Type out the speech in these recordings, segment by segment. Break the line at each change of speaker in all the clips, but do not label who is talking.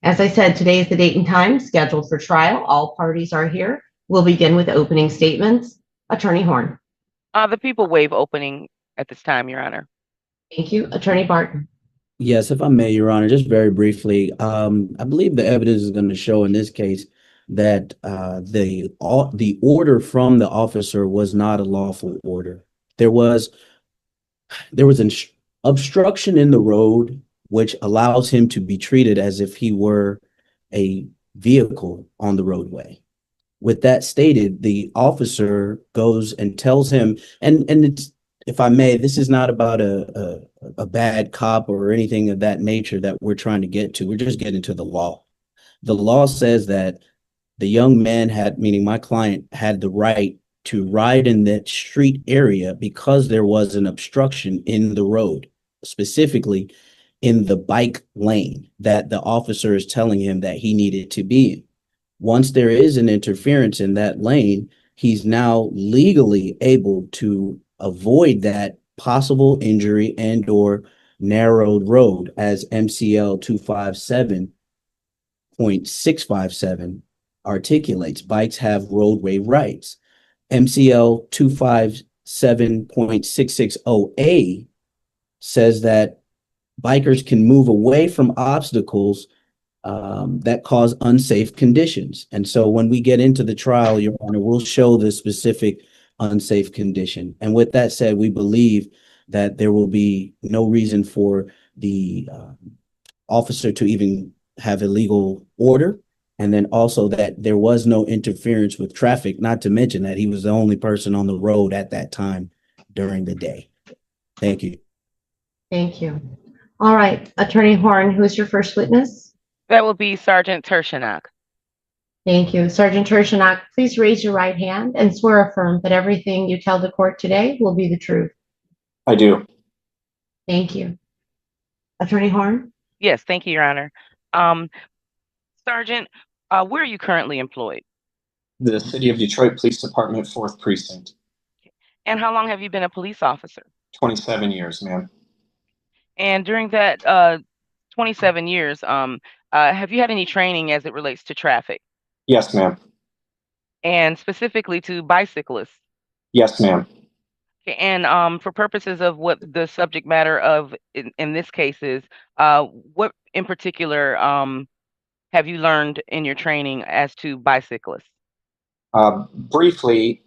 As I said, today is the date and time scheduled for trial. All parties are here. We'll begin with opening statements. Attorney Horn.
The people waive opening at this time, Your Honor.
Thank you. Attorney Barton.
Yes, if I may, Your Honor, just very briefly, I believe the evidence is going to show in this case that the order from the officer was not a lawful order. There was an obstruction in the road, which allows him to be treated as if he were a vehicle on the roadway. With that stated, the officer goes and tells him, and it's, if I may, this is not about a bad cop or anything of that nature that we're trying to get to. We're just getting to the law. The law says that the young man had, meaning my client, had the right to ride in that street area because there was an obstruction in the road, specifically in the bike lane that the officer is telling him that he needed to be in. Once there is an interference in that lane, he's now legally able to avoid that possible injury and or narrowed road as MCL 257.657 articulates. Bikes have roadway rights. MCL 257.660A says that bikers can move away from obstacles that cause unsafe conditions. And so when we get into the trial, Your Honor, we'll show the specific unsafe condition. And with that said, we believe that there will be no reason for the officer to even have a legal order. And then also that there was no interference with traffic, not to mention that he was the only person on the road at that time during the day. Thank you.
Thank you. All right. Attorney Horn, who is your first witness?
That will be Sergeant Tershionak.
Thank you. Sergeant Tershionak, please raise your right hand and swear affirm that everything you tell the court today will be the truth.
I do.
Thank you. Attorney Horn?
Yes, thank you, Your Honor. Sergeant, where are you currently employed?
The City of Detroit Police Department, 4th Precinct.
And how long have you been a police officer?
27 years, ma'am.
And during that 27 years, have you had any training as it relates to traffic?
Yes, ma'am.
And specifically to bicyclists?
Yes, ma'am.
Okay, and for purposes of what the subject matter of in this case is, what in particular have you learned in your training as to bicyclists?
Briefly,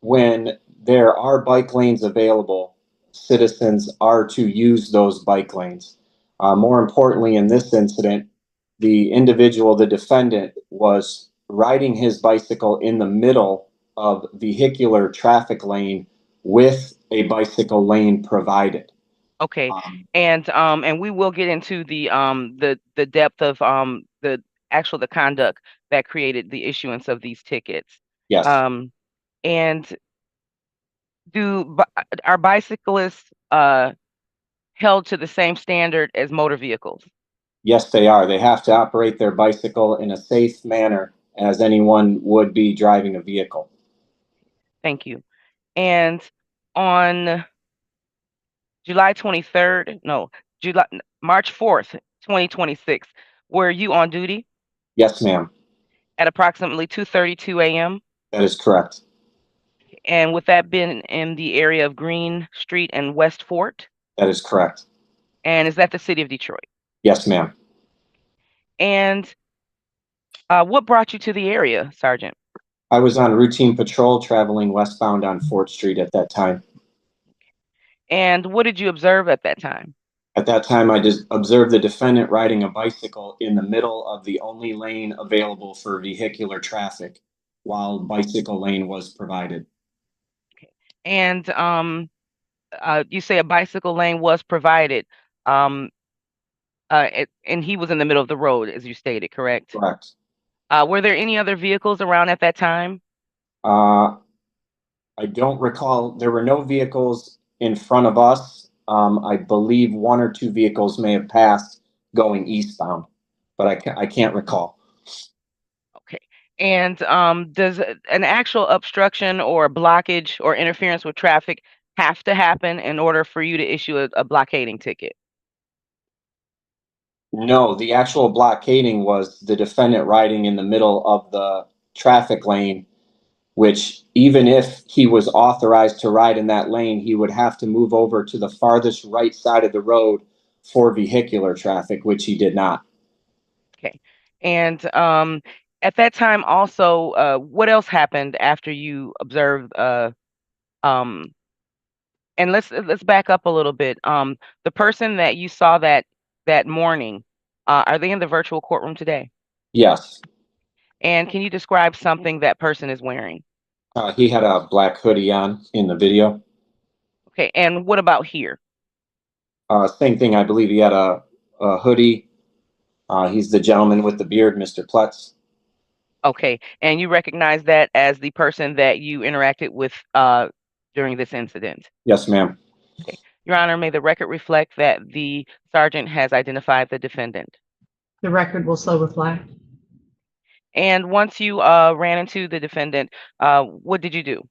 when there are bike lanes available, citizens are to use those bike lanes. More importantly, in this incident, the individual, the defendant, was riding his bicycle in the middle of vehicular traffic lane with a bicycle lane provided.
Okay, and we will get into the depth of the conduct that created the issuance of these tickets.
Yes.
And are bicyclists held to the same standard as motor vehicles?
Yes, they are. They have to operate their bicycle in a safe manner as anyone would be driving a vehicle.
Thank you. And on March 4th, 2026, were you on duty?
Yes, ma'am.
At approximately 2:32 a.m.?
That is correct.
And would that been in the area of Green Street and West Fort?
That is correct.
And is that the city of Detroit?
Yes, ma'am.
And what brought you to the area, Sergeant?
I was on routine patrol traveling westbound on 4th Street at that time.
And what did you observe at that time?
At that time, I just observed the defendant riding a bicycle in the middle of the only lane available for vehicular traffic while bicycle lane was provided.
Okay. And you say a bicycle lane was provided, and he was in the middle of the road, as you stated, correct?
Correct.
Were there any other vehicles around at that time?
I don't recall. There were no vehicles in front of us. I believe 1 or 2 vehicles may have passed going eastbound, but I can't recall.
Okay. And does an actual obstruction or blockage or interference with traffic have to happen in order for you to issue a blockading ticket?
No, the actual blockading was the defendant riding in the middle of the traffic lane, which even if he was authorized to ride in that lane, he would have to move over to the farthest right side of the road for vehicular traffic, which he did not.
Okay. And at that time also, what else happened after you observed um and let's back up a little bit. The person that you saw that morning, are they in the virtual courtroom today?
Yes.
And can you describe something that person is wearing?
He had a black hoodie on in the video.
Okay. And what about here?
Same thing. I believe he had a hoodie. He's the gentleman with the beard, Mr. Pletz.
Okay. And you recognize that as the person that you interacted with during this incident?
Yes, ma'am.
Okay. Your Honor, may the record reflect that the sergeant has identified the defendant.
The record will so reflect.
And once you ran into the defendant, what did you do?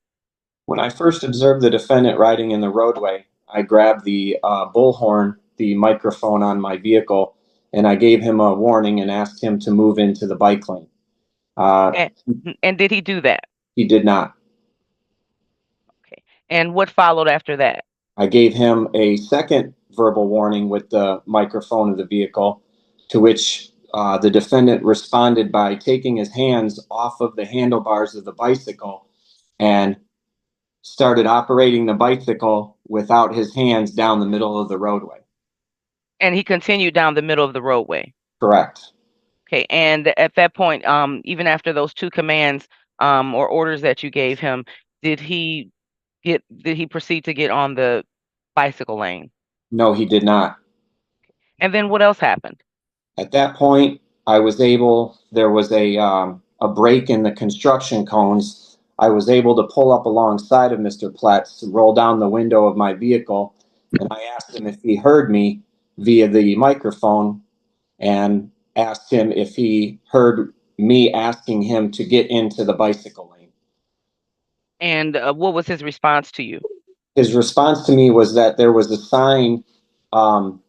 When I first observed the defendant riding in the roadway, I grabbed the bullhorn, the microphone on my vehicle, and I gave him a warning and asked him to move into the bike lane.
And, and did he do that?
He did not.
Okay. And what followed after that?
I gave him a second verbal warning with the microphone of the vehicle, to which the defendant responded by taking his hands off of the handlebars of the bicycle and started operating the bicycle without his hands down the middle of the roadway.
And he continued down the middle of the roadway.
Correct.
Okay. And at that point, even after those two commands or orders that you gave him, did he proceed to get on the bicycle lane?
No, he did not.
And then what else happened?
At that point, there was a break in the construction cones. I was able to pull up alongside of Mr. Platts, roll down the window of my vehicle, and I asked him if he heard me via the microphone and asked him if he heard me asking him to get into the bicycle lane.
And what was his response to you?
His response to me was that there was a sign um,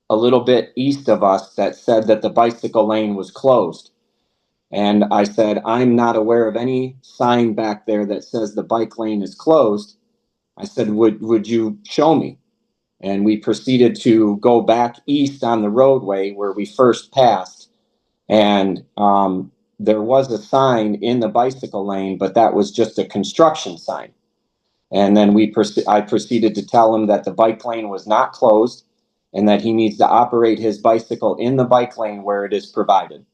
a little bit east of us that said that the bicycle lane was closed. And I said, I'm not aware of any sign back there that says the bike lane is closed. I said, would you show me? And we proceeded to go back east on the roadway where we first passed. And there was a sign in the bicycle lane, but that was just a construction sign. And then I proceeded to tell him that the bike lane was not closed and that he needs to operate his bicycle in the bike lane where it is provided.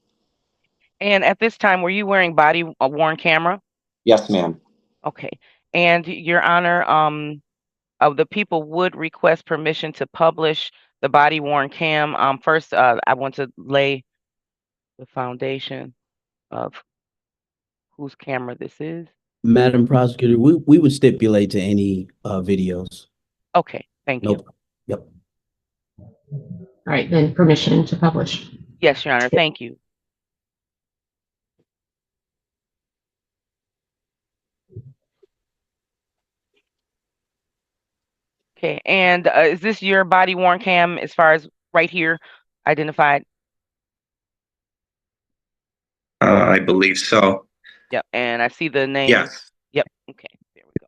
And at this time, were you wearing body-worn camera?
Yes, ma'am.
Okay. And Your Honor, the people would request permission to publish the body-worn cam. First, I want to lay the foundation of whose camera this is.
Madam Prosecutor, we would stipulate to any videos.
Okay, thank you.
Nope. Yep.
All right, then permission to publish.
Yes, Your Honor, thank you. Okay, and is this your body-worn cam as far as right here identified?
I believe so.
Yep, and I see the name.
Yes.
Yep, okay, there we go.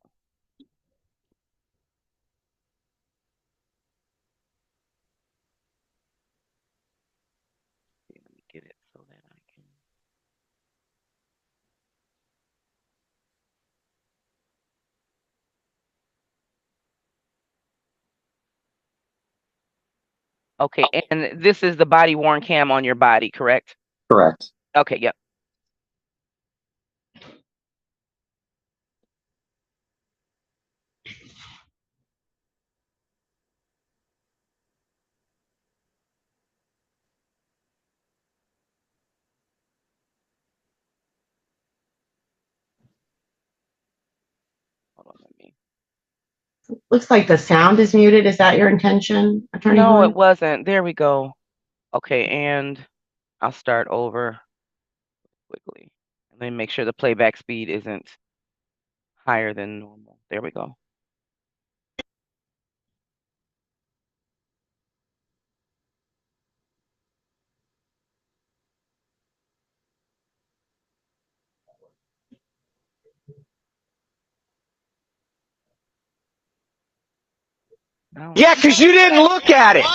Let me get it so that I can. Okay, and this is the body-worn cam on your body, correct?
Correct.
Okay, yep. Hold on, let me.
Looks like the sound is muted. Is that your intention, Attorney
No,
Horn?
it wasn't. There we go. Okay, and I'll start over quickly. And then make sure the playback speed isn't higher than normal. There we go. No.
Yeah, because you didn't look at it.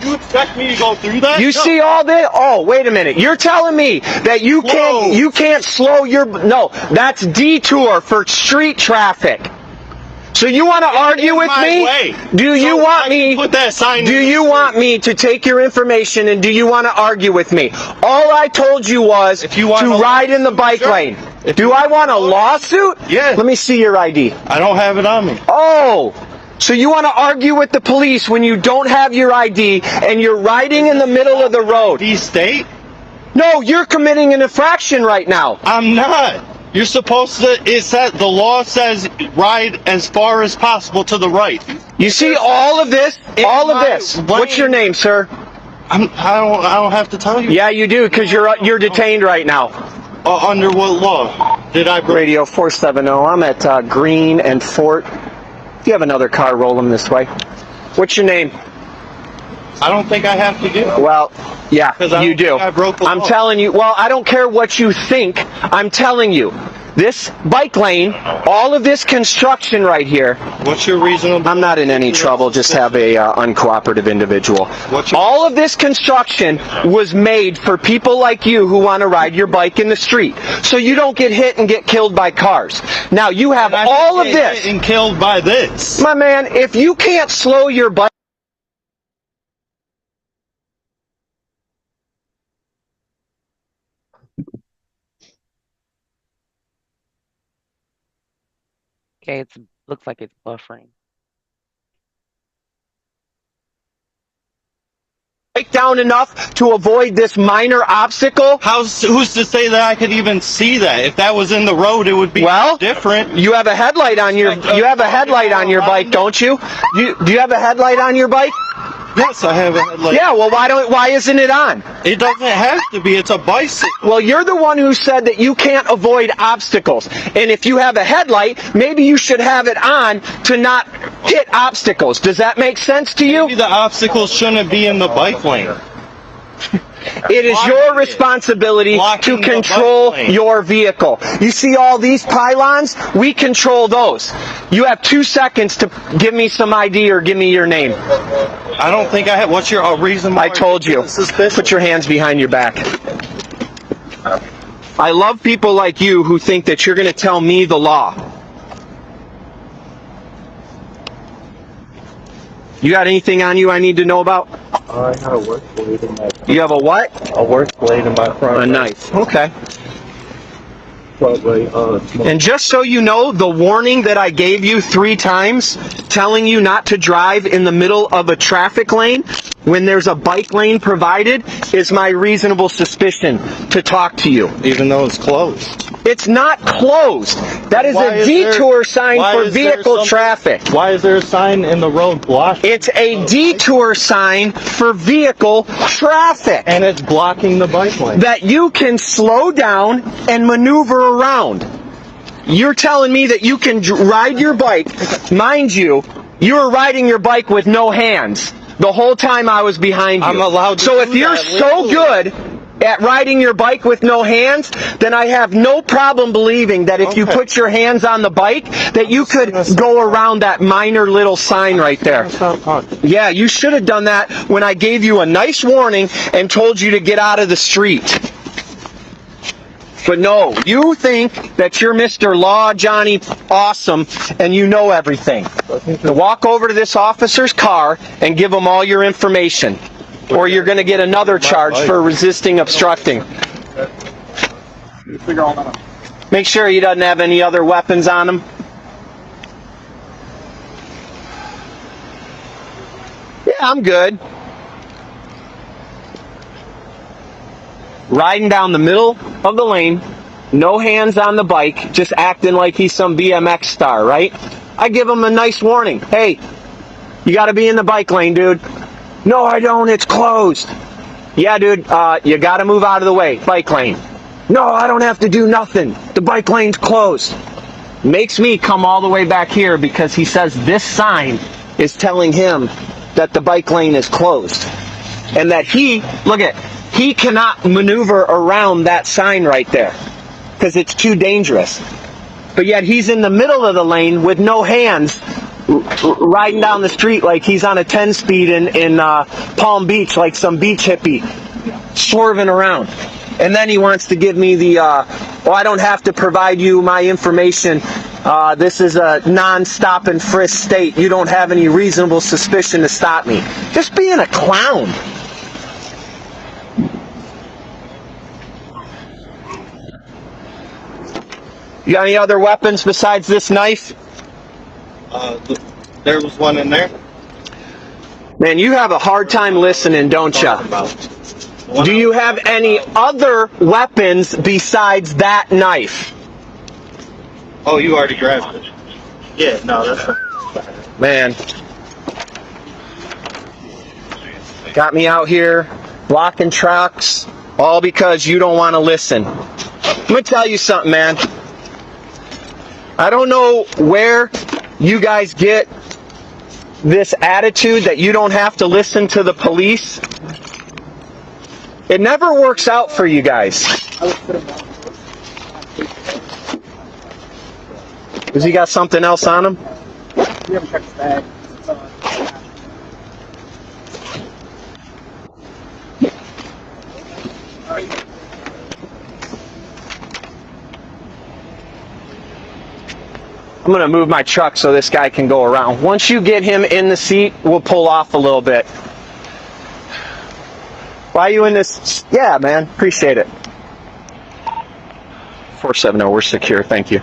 You expect me to go through that?
You
No.
see all this? Oh, wait a minute. You're telling me that you can't slow your... No, that's detour for street traffic. So you want to argue with me? Do you want me?
Put that sign.
Do you want me to take your information and do you want to argue with me? All I told you was to ride in the bike lane. Do I want a lawsuit?
Yeah.
Let me see your ID.
I don't have it on me.
Oh, so you want to argue with the police when you don't have your ID and you're riding in the middle of the road?
State?
No, you're committing an infraction right now.
I'm not. You're supposed to, the law says ride as far as possible to the right.
You see all of this? All of this. What's your name, sir?
I don't have to tell you.
Yeah, you do, because you're detained right now.
Under what law? Did I break?
Radio 470. I'm at Green and Fort. If you have another car, roll them this way. What's your name?
I don't think I have to do it.
Well, yeah, you do.
I broke the law.
I'm telling you. Well, I don't care what you think. I'm telling you. This bike lane, all of this construction right here.
What's your reasonable?
I'm not in any trouble. Just have a uncooperative individual. All of this construction was made for people like you who want to ride your bike in the street, so you don't get hit and get killed by cars. Now you have all of this.
And killed by this.
My man, if you can't slow your bike.
Okay, it looks like it's buffering.
Down enough to avoid this minor obstacle?
Who's to say that I could even see that? If that was in the road, it would be different.
You have a headlight on your your bike, don't you? Do you have a headlight on your bike?
Yes, I have a headlight.
Yeah, well, why isn't it on?
It doesn't have to be. It's a bicycle.
Well, you're the one who said that you can't avoid obstacles. And if you have a headlight, maybe you should have it on to not hit obstacles. Does that make sense to you?
Maybe the obstacles shouldn't be in the bike lane.
It is your responsibility to control your vehicle. You see all these pylons? We control those. You have 2 seconds to give me some ID or give me your name.
I don't think I have. What's your reason?
I told you. Put your hands behind your back. I love people like you who think that you're going to tell me the law. You got anything on you I need to know about?
I have a work blade in my front.
You have a what?
A work blade in my front.
A knife. Okay.
Probably,
and just so you know, the warning that I gave you 3 times, telling you not to drive in the middle of a traffic lane when there's a bike lane provided, is my reasonable suspicion to talk to you.
Even though it's closed.
It's not closed. That is a detour sign for vehicle traffic.
Why is there a sign in the road blocking?
It's a detour sign for vehicle traffic.
And it's blocking the bike lane.
That you can slow down and maneuver around. You're telling me that you can ride your bike. Mind you, you were riding your bike with no hands the whole time I was behind you.
I'm allowed to
So
do
if you're
that
so
legally.
good at riding your bike with no hands, then I have no problem believing that if you put your hands on the bike, that you could go around that minor little sign right there. Yeah, you should have done that when I gave you a nice warning and told you to get out of the street. But no, you think that you're Mr. Law Johnny Awesome and you know everything. So walk over to this officer's car and give him all your information, or you're going to get another charge for resisting obstructing. Make sure he doesn't have any other weapons on him. Yeah, I'm good. Riding down the middle of the lane, no hands on the bike, just acting like he's some BMX star, right? I give him a nice warning. Hey, you got to be in the bike lane, dude. No, I don't. It's closed. Yeah, dude, you got to move out of the way. Bike lane. No, I don't have to do nothing. The bike lane's closed. Makes me come all the way back here because he says this sign is telling him that the bike lane is closed. And that he cannot maneuver around that sign right there because it's too dangerous. But yet he's in the middle of the lane with no hands riding down the street like he's on a 10-speed in Palm Beach, like some beach hippie, swerving around. And then he wants to give me the, well, I don't have to provide you my information. This is a non-stop and frisk state. You don't have any reasonable suspicion to stop me. Just being a clown. You got any other weapons besides this knife?
There was one in there.
Man, you have a hard time listening, don't you? Do you have any other weapons besides that knife?
Oh, you already grabbed it. Yeah, no, that's not. Man.
Got me out here blocking trucks, all because you don't want to listen. I'm going to tell you something, man. I don't know where you guys get this attitude that you don't have to listen to the police. It never works out for you guys. Has he got something else on him?
We haven't checked his bag.
I'm going to move my truck so this guy can go around. Once you get him in the seat, we'll pull off a little bit. Why are you in this? Yeah, man. Appreciate it. 470, we're secure. Thank you.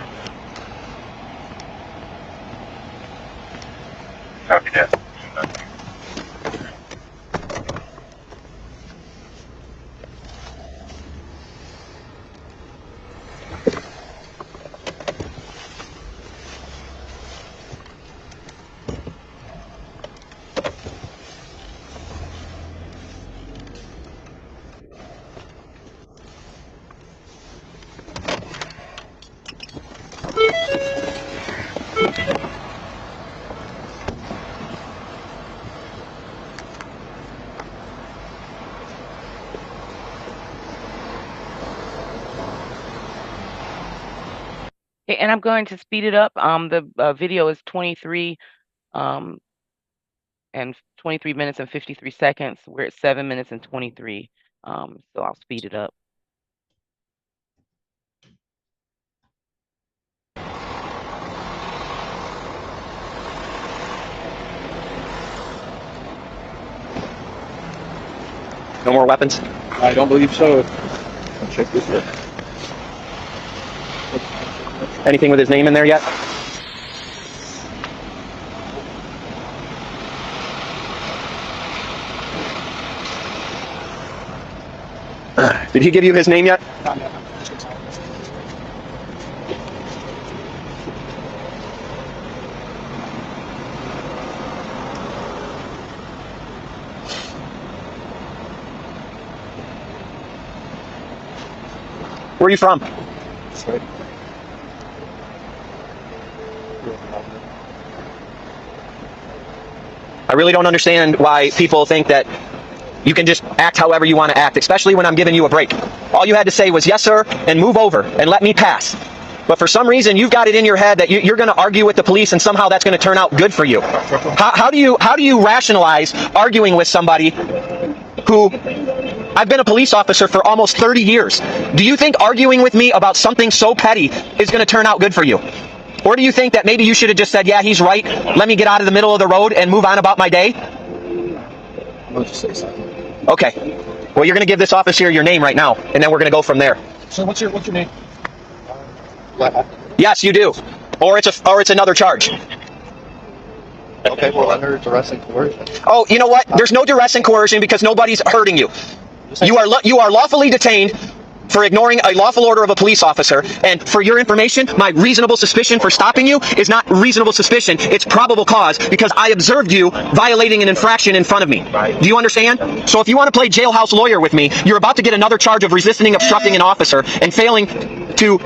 Copy that.
Okay, and I'm going to speed it up. The video is 23 and 23 minutes and 53 seconds. We're at 7 minutes and 23. So I'll speed it up.
No more weapons?
I don't believe so. I'll check this here.
Anything with his name in there yet? Did he give you his name yet?
Not yet.
Where are you from?
That's right.
I really don't understand why people think that you can just act however you want to act, especially when I'm giving you a break. All you had to say was, yes, sir, and move over and let me pass. But for some reason, you've got it in your head that you're going to argue with the police and somehow that's going to turn out good for you. How do you rationalize arguing with somebody who... I've been a police officer for almost 30 years. Do you think arguing with me about something so petty is going to turn out good for you? Or do you think that maybe you should have just said, yeah, he's right, let me get out of the middle of the road and move on about my day?
I'll just say something.
Okay. Well, you're going to give this officer your name right now, and then we're going to go from there.
So what's your name?
Yes, you do. Or it's another charge.
Okay, well, under duress and coercion.
Oh, you know what? There's no duress and coercion because nobody's hurting you. You are lawfully detained for ignoring a lawful order of a police officer. And for your information, my reasonable suspicion for stopping you is not reasonable suspicion. It's probable cause because I observed you violating an infraction in front of me. Right. Do you understand? So if you want to play jailhouse lawyer with me, you're about to get another charge of resisting obstructing an officer and failing to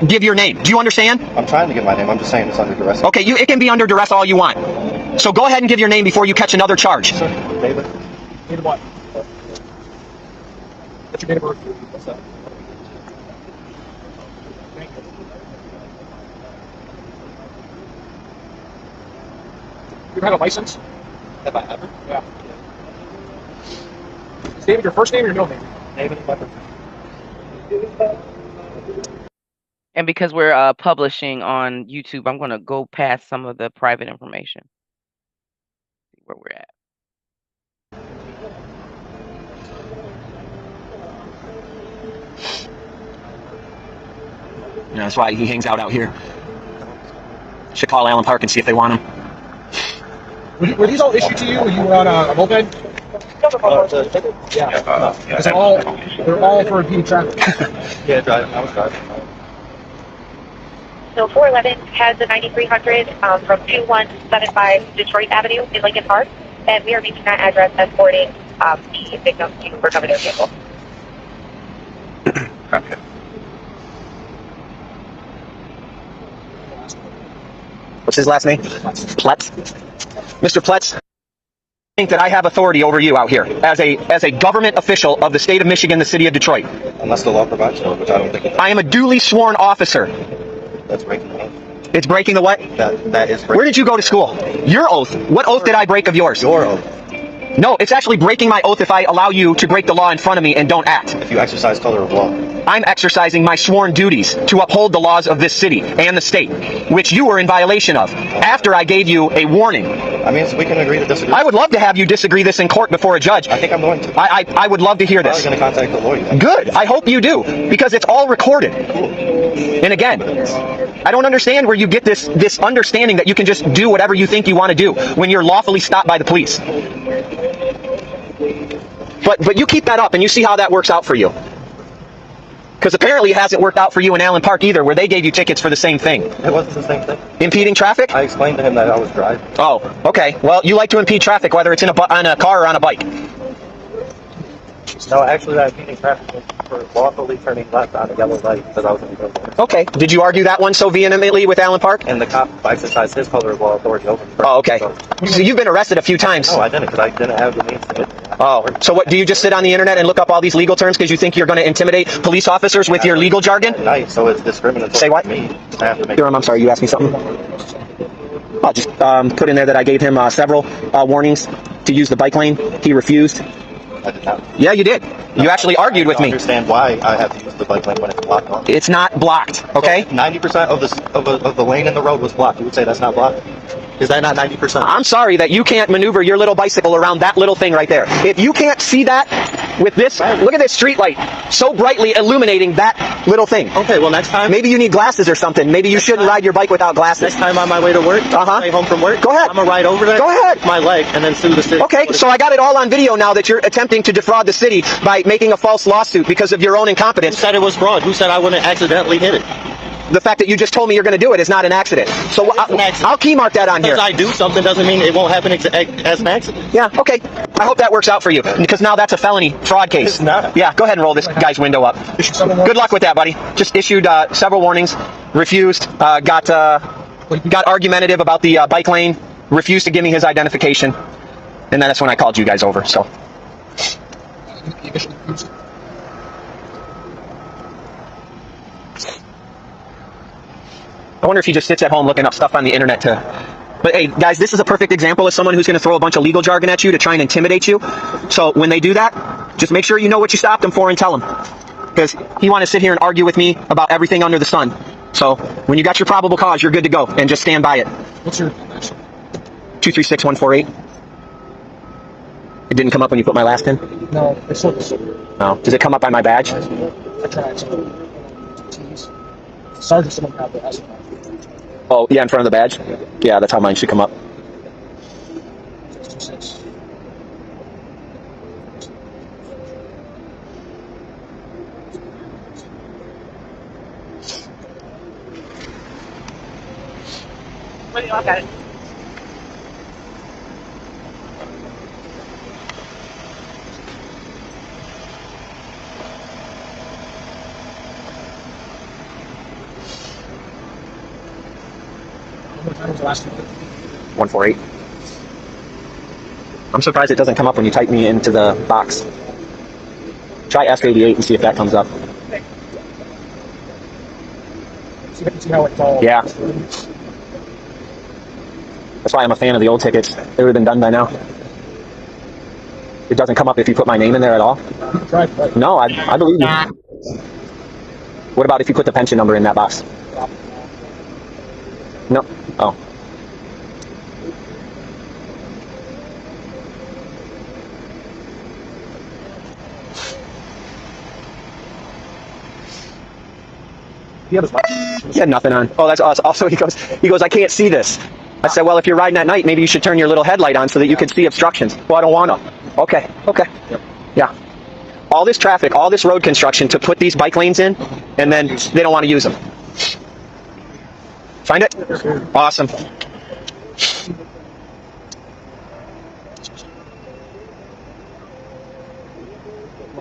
give your name. Do you understand?
I'm trying to get my name. I'm just saying it's under duress.
Okay, it can be under duress all you want. So go ahead and give your name before you catch another charge.
Sir, David. David what? What's your date of birth? What's that? Thank you.
You have a license?
Have I ever?
Yeah. Is David your first name or your middle name?
David Weapon.
And because we're publishing on YouTube, I'm going to go past some of the private information. See where we're at.
Yeah, that's why he hangs out here. Should call Allen Park and see if they want him.
Were these all issued to you when you were on a moped? Yeah. They're all for impeding traffic.
Yeah, driving. I was driving.
So 411 has the 9300 from 2175 Detroit Avenue in Lincoln Park, and we are reaching that address escorting the victim to her governor vehicle.
Okay.
What's his last name? Pletz. Mr. Pletz, I think that I have authority over you out here as a government official of the state of Michigan, the city of Detroit.
Unless the law provides for it, which I don't think it does.
I am a duly sworn officer.
That's breaking the law.
It's breaking the what?
That is breaking.
Where did you go to school? Your oath. What oath did I break of yours?
Your oath.
No, it's actually breaking my oath if I allow you to break the law in front of me and don't act.
If you exercise color of law.
I'm exercising my sworn duties to uphold the laws of this city and the state, which you were in violation of, after I gave you a warning.
I mean, so we can agree to disagree.
I would love to have you disagree this in court before a judge.
I think I'm going to.
I would love to hear
I'm
this.
going to contact the lawyer.
Good. I hope you do, because it's all recorded. And again, I don't understand where you get this understanding that you can just do whatever you think you want to do when you're lawfully stopped by the police. But you keep that up and you see how that works out for you. Because apparently it hasn't worked out for you in Allen Park either, where they gave you tickets for the same thing.
It wasn't the same thing.
Impeding traffic?
I explained to him that I was driving.
Oh, okay. Well, you like to impede traffic, whether it's on a car or on a bike.
No, actually, that impeding traffic was for lawfully turning left on a yellow light because I was in the middle.
Okay. Did you argue that one so vehemently with Allen Park?
And the cop exercised his color of law authority over me.
Oh, okay. So you've been arrested a few times.
No, I didn't, because I didn't have the means to hit me.
Oh, so what, do you just sit on the internet and look up all these legal terms because you think you're going to intimidate police officers with your legal jargon?
Night, so it's discriminatory.
Say what?
For me to have to make.
Durham, I'm sorry, you asked me something? I'll just put in there that I gave him several warnings to use the bike lane. He refused.
I did not.
Yeah, you did. You actually argued with me.
I don't understand why I have to use the bike lane when it's blocked off.
It's not blocked, okay?
90% of the lane in the road was blocked. You would say that's not blocked? Is that not 90%?
I'm sorry that you can't maneuver your little bicycle around that little thing right there. If you can't see that with this, look at this street light so brightly illuminating that little thing.
Okay, well, next time.
Maybe you need glasses or something. Maybe you shouldn't ride your bike without glasses.
Next time on my way to work, way home from work,
go ahead.
I'm going to ride over there.
Go ahead.
My leg and then sue the city.
Okay, so I got it all on video now that you're attempting to defraud the city by making a false lawsuit because of your own incompetence.
Who said it was fraud? Who said I wouldn't accidentally hit it?
The fact that you just told me you're going to do it is not an accident. So I'll key mark that on here.
Because I do something doesn't mean it won't happen as an accident.
Yeah, okay. I hope that works out for you, because now that's a felony fraud case.
It's not.
Yeah, go ahead and roll this guy's window up. Good luck with that, buddy. Just issued several warnings, refused, got argumentative about the bike lane, refused to give me his identification, and then that's when I called you guys over, so. I wonder if he just sits at home looking up stuff on the internet But hey, guys, this is a perfect example of someone who's going to throw a bunch of legal jargon at you to try and intimidate you. So when they do that, just make sure you know what you stopped him for and tell him. Because he wanted to sit here and argue with me about everything under the sun. So when you got your probable cause, you're good to go, and just stand by it.
What's your
236148. It didn't come up when you put my last in?
No, it's not.
No. Does it come up by my badge?
I tried. Sergeant, someone have the
Oh, yeah, in front of the badge? Yeah, that's how mine should come up.
626.
What do you want at it?
What time was the last one?
148. I'm surprised it doesn't come up when you type me into the box. Try F88 and see if that comes up.
See how it's all.
Yeah. That's why I'm a fan of the old tickets. They would have been done by now. It doesn't come up if you put my name in there at all?
Right.
No, I believe you. What about if you put the pension number in that box? No. Oh.
He
had nothing on. Oh, that's awesome. Also, he goes, I can't see this. I said, well, if you're riding at night, maybe you should turn your little headlight on so that you can see obstructions. Well, I don't want to. Okay. Yeah. All this traffic, all this road construction to put these bike lanes in, and then they don't want to use them. Find it? Awesome.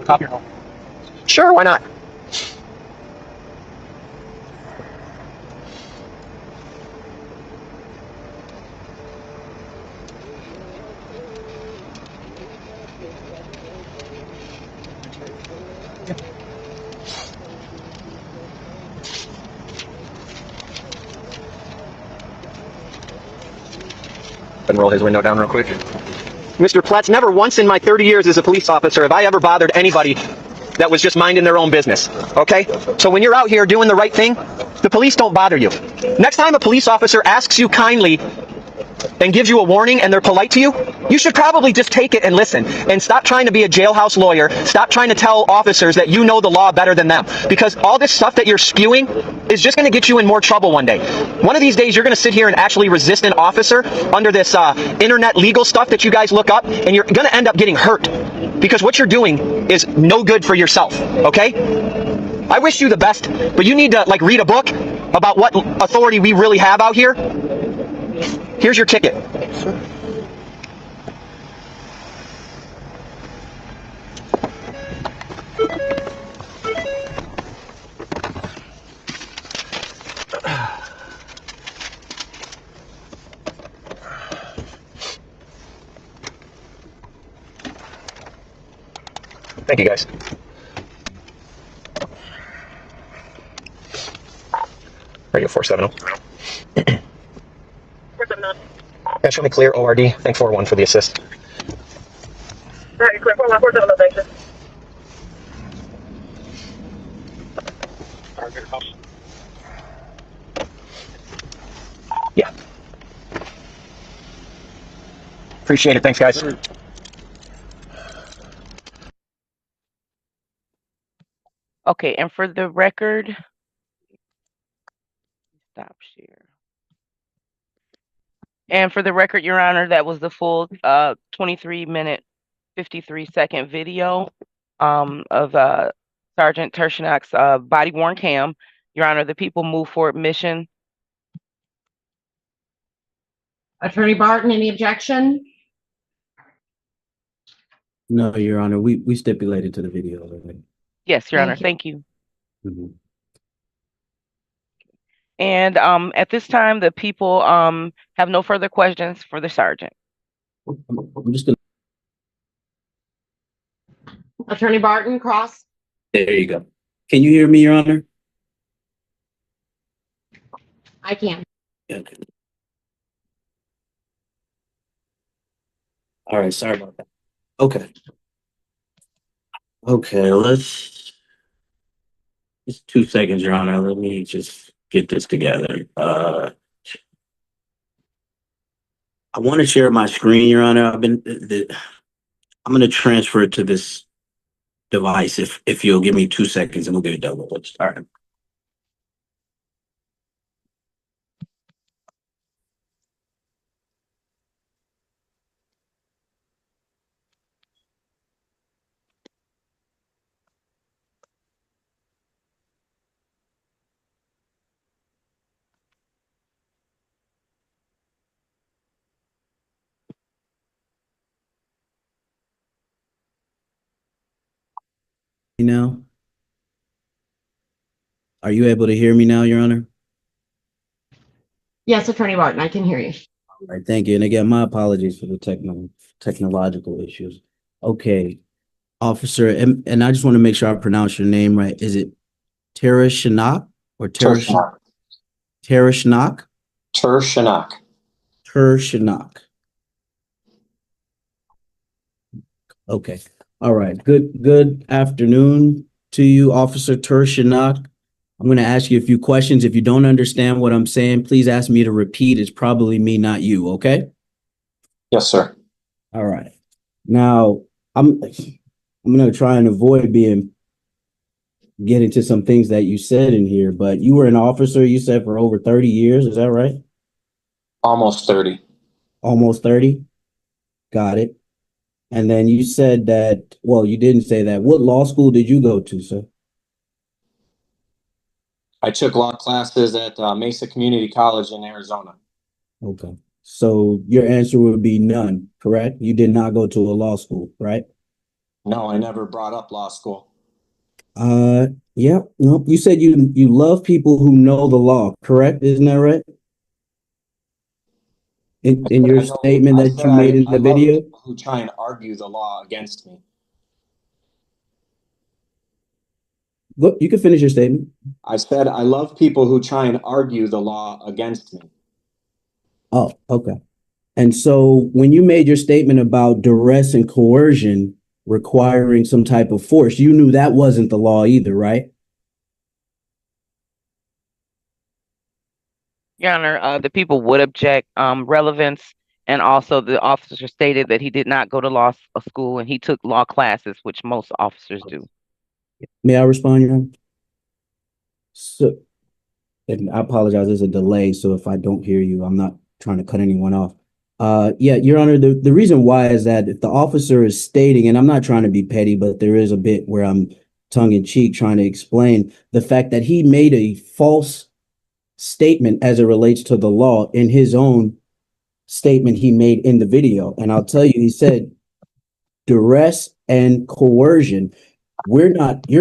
Copy or no?
Sure, why not? And roll his window down real quick. Mr. Platts, never once in my 30 years as a police officer have I ever bothered anybody that was just minding their own business, okay? So when you're out here doing the right thing, the police don't bother you. Next time a police officer asks you kindly and gives you a warning and they're polite to you, you should probably just take it and listen and stop trying to be a jailhouse lawyer. Stop trying to tell officers that you know the law better than them, because all this stuff that you're spewing is just going to get you in more trouble one day. One of these days, you're going to sit here and actually resist an officer under this internet legal stuff that you guys look up, and you're going to end up getting hurt because what you're doing is no good for yourself, okay? I wish you the best, but you need to read a book about what authority we really have out here. Here's your ticket. Thank you, guys. Radio 470. Yeah, show me clear ORD. Thank 4-1 for the assist.
Alright, clear 4-1, location.
Yeah. Appreciate it. Thanks, guys.
Okay, and for the record, stop share. And for the record, Your Honor, that was the full 23-minute, 53-second video of Sergeant Tershionak's body-worn cam. Your Honor, the people move for admission.
Attorney Barton, any objection?
No, Your Honor, we stipulated to the video already.
Yes, Your Honor,
Thank you.
thank you.
Mhm.
And at this time, the people have no further questions for the sergeant.
I'm just gonna.
Attorney Barton, cross.
There you go. Can you hear me, Your Honor?
I can.
Okay. All right, sorry about that. Okay. Okay, just 2 seconds, Your Honor. Let me just get this together. I want to share my screen, Your Honor. I'm going to transfer it to this device if you'll give me 2 seconds and we'll get it done. Let's start. Now, are you able to hear me now, Your Honor?
Yes, Attorney Barton, I can hear you.
All right, thank you. And again, my apologies for the technological issues. Okay, officer, and I just want to make sure I pronounce your name right. Is it Tershionak or
Tershionok.
Tershionak?
Tershionok.
Tershanok. Okay. All right. Good afternoon to you, Officer Tershanok. I'm going to ask you a few questions. If you don't understand what I'm saying, please ask me to repeat. It's probably me, not you. Okay.
Yes, sir.
All right. Now, I'm going to try and avoid getting to some things that you said in here, but you were an officer, you said, for over 30 years. Is that right?
Almost 30.
Almost 30. Got it. And then you said that, well, you didn't say that. What law school did you go to, sir?
I took law classes at Mesa Community College in Arizona.
Okay. So your answer would be none, correct? You did not go to a law school, right?
No, I never brought up law school.
Yeah, no, you said you love people who know the law, correct? Isn't that right? In your statement that you made in
I
the
love
video?
people who try and argue the law against me.
Look, you can finish your statement.
I said I love people who try and argue the law against me.
Oh, okay. And so when you made your statement about duress and coercion requiring some type of force, you knew that wasn't the law either, right?
Your Honor, the people would object relevance, and also the officer stated that he did not go to school and he took law classes, which most officers do.
May I respond, Your Honor? So, and I apologize, there's a delay, so if I don't hear you, I'm not trying to cut anyone off. Yeah, Your Honor, the reason why is that if the officer is stating, and I'm not trying to be petty, but there is a bit where I'm tongue in cheek trying to explain the fact that he made a false statement as it relates to the law in his own statement he made in the video. And I'll tell you, he said duress and coercion. You're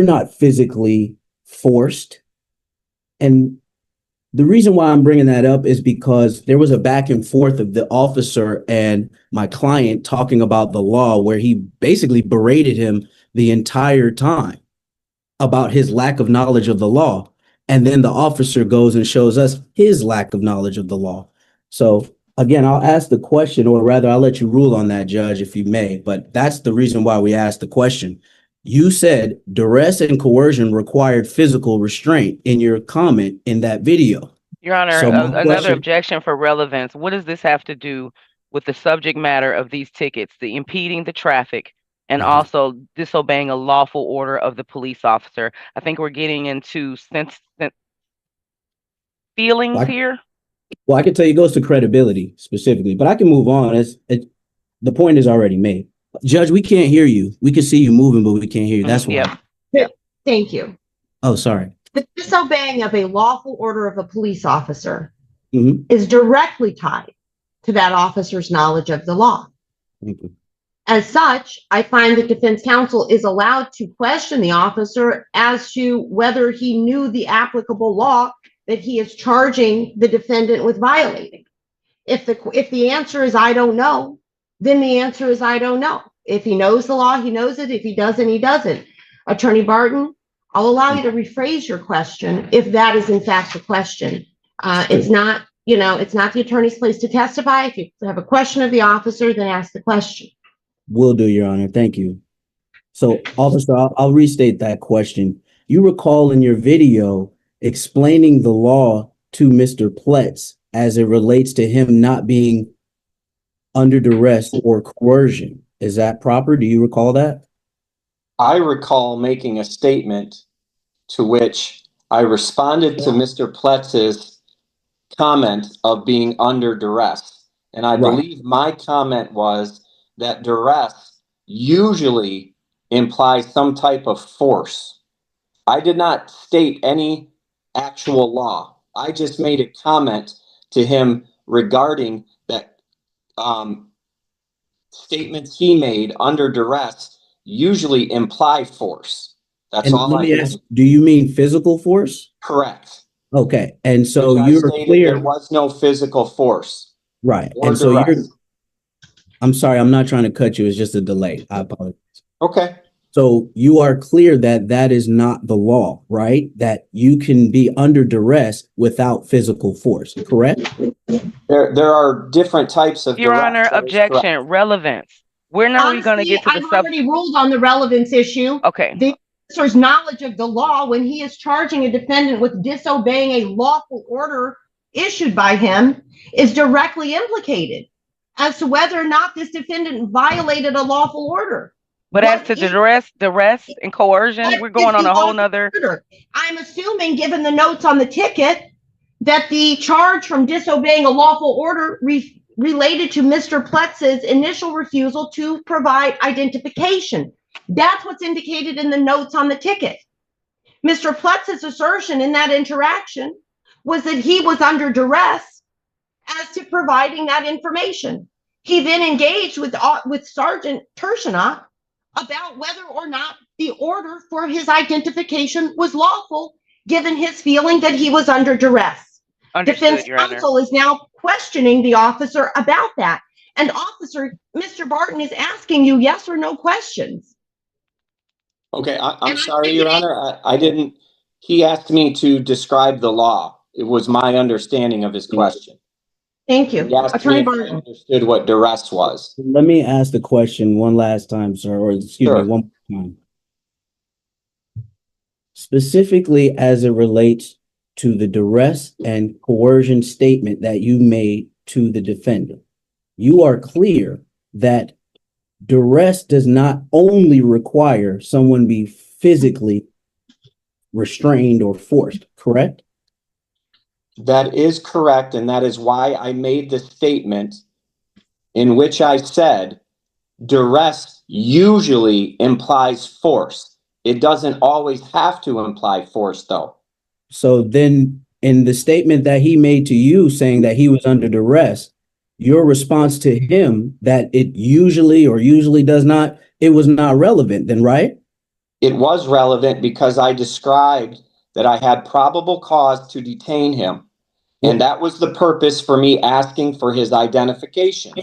not physically forced. And the reason why I'm bringing that up is because there was a back and forth of the officer and my client talking about the law where he basically berated him the entire time about his lack of knowledge of the law. And then the officer goes and shows us his lack of knowledge of the law. So again, I'll ask the question, or rather I'll let you rule on that, Judge, if you may, but that's the reason why we asked the question. You said duress and coercion required physical restraint in your comment in that video.
Your Honor,
So my
another
question-
objection for relevance. What does this have to do with the subject matter of these tickets, the impeding the traffic and
Mhm.
also disobeying a lawful order of the police officer? I think we're getting into feelings
Well,
here.
Well, I can tell you it goes to credibility specifically, but I can move on. The point is already made. Judge, we can't hear you. We can see you moving, but we can't hear you. That's why.
Yep.
Thank you.
Oh, sorry.
The disobeying of a lawful order of a police officer
Mhm.
is directly tied to that officer's knowledge of the law.
Thank you.
As such, I find that defense counsel is allowed to question the officer as to whether he knew the applicable law that he is charging the defendant with violating. If the answer is I don't know, then the answer is I don't know. If he knows the law, he knows it. If he doesn't, he doesn't. Attorney Barton, I'll allow you to rephrase your question if that is in fact the question. It's not, it's not the attorney's place to testify. If you have a question of the officer, then ask the question.
Will do, Your Honor. Thank you. So, officer, I'll restate that question. You recall in your video explaining the law to Mr. Pletz as it relates to him not being under duress or coercion. Is that proper? Do you recall that?
I recall making a statement to which I responded to Mr. Pletz's comment of being under duress. And I believe my comment was that duress usually implies some type of force. I did not state any actual law. I just made a comment to him regarding that statements he made under duress usually imply force. That's
And
all
let
I
me
did.
ask, do you mean physical force?
Correct.
Okay. And so
Which I
you're
stated
clear.
there was no physical force.
Right.
Or
And so
duress.
I'm sorry, I'm not trying to cut you. It's just a delay. I apologize.
Okay.
So you are clear that that is not the law, right? That you can be under duress without physical force, correct?
There are different types of
Your
duress.
Honor,
That is correct.
objection, relevance. When are we going to
Honestly,
get to the
I've already ruled on the relevance issue.
Okay.
The officer's knowledge of the law when he is charging a defendant with disobeying a lawful order issued by him is directly implicated as to whether or not this defendant violated a lawful order.
But as to duress and coercion, we're going on a whole nother.
I'm assuming, given the notes on the ticket, that the charge from disobeying a lawful order related to Mr. Pletz's initial refusal to provide identification. That's what's indicated in the notes on the ticket. Mr. Pletz's assertion in that interaction was that he was under duress as to providing that information. He then engaged with Sergeant Tershina about whether or not the order for his identification was lawful, given his feeling that he was under duress.
Understood,
Defense
Your Honor.
counsel is now questioning the officer about that. And officer, Mr. Barton is asking you yes or no questions.
Okay, I'm sorry, Your Honor. I didn't. He asked me to describe the law. It was my understanding of his question.
Thank you.
He asked
Attorney
me if I
Barton.
understood what duress was.
Let me ask the question one last time, sir, or excuse
Sure.
me, one more time. Specifically as it relates to the duress and coercion statement that you made to the defendant, you are clear that duress does not only require someone be physically restrained or forced, correct?
That is correct, and that is why I made the statement in which I said duress usually implies force. It doesn't always have to imply force, though.
So then in the statement that he made to you saying that he was under duress, your response to him that it usually or usually does not, it was not relevant then, right?
It was relevant because I described that I had probable cause to detain him. And that was the purpose for me asking for his identification.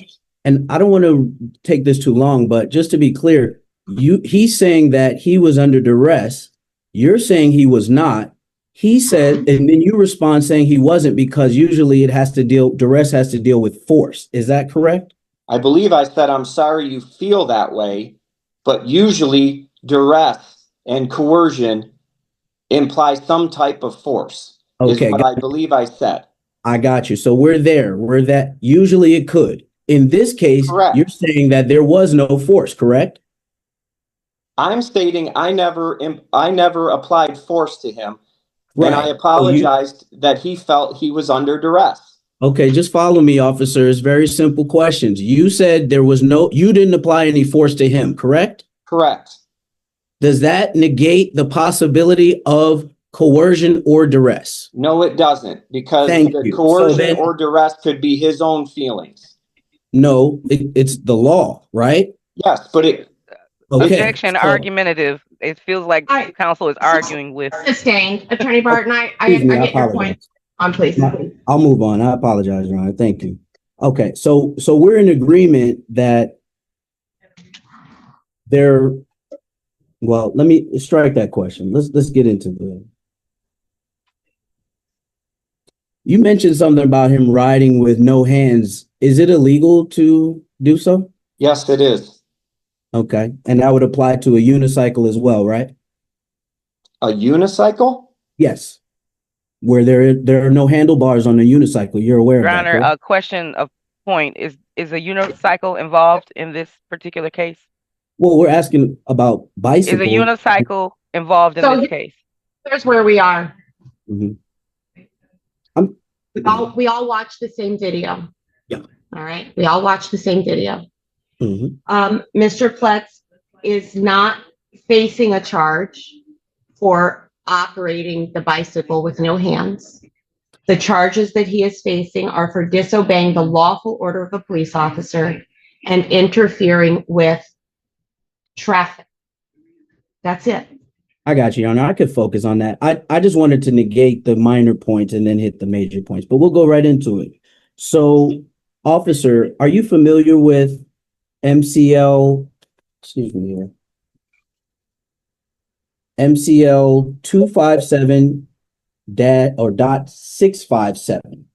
And I don't want to take this too long, but just to be clear, he's saying that he was under duress. You're saying he was not. He said, and then you respond saying he wasn't because usually duress has to deal with force. Is that correct?
I believe I said, I'm sorry you feel that way, but usually duress and coercion imply some type of force.
Okay,
is what I believe I said.
I got you. So we're there. We're that usually it could. In this case,
Correct.
You're saying that there was no force, correct?
I'm stating I never applied force to him.
Right.
And I apologized that he felt he was under duress.
Okay, just follow me, officer. It's very simple questions. You said you didn't apply any force to him, correct?
Correct.
Does that negate the possibility of coercion or duress?
No, it doesn't, because the coercion or duress could be his own feelings.
No, it's the law, right?
Yes, but
Okay.
Objection, argumentative. It feels like counsel is arguing with.
Sustained. Attorney Barton, I
Excuse me,
get your point. Please.
I'll move on. I apologize, Your Honor. Thank you. Okay, so we're in agreement that well, let me strike that question. Let's get into you mentioned something about him riding with no hands. Is it illegal to do so?
Yes, it is.
Okay, and that would apply to a unicycle as well, right?
A unicycle?
Yes. Where there are no handlebars on a unicycle. You're aware of that,
Your Honor,
correct?
a question of point. Is a unicycle involved in this particular case?
Well, we're asking about bicycles.
Is a unicycle involved in this case?
Here's where we are.
Mm-hmm.
We all watched the same video.
Yeah.
All right. We all watched the same video.
Mm-hmm.
Mr. Pletz is not facing a charge for operating the bicycle with no hands. The charges that he is facing are for disobeying the lawful order of a police officer and interfering with traffic. That's it.
I got you, Your Honor. I could focus on that. I just wanted to negate the minor points and then hit the major points, but we'll go right into it. So, officer, are you familiar with MCL? Excuse me here. MCL 257 dot 657.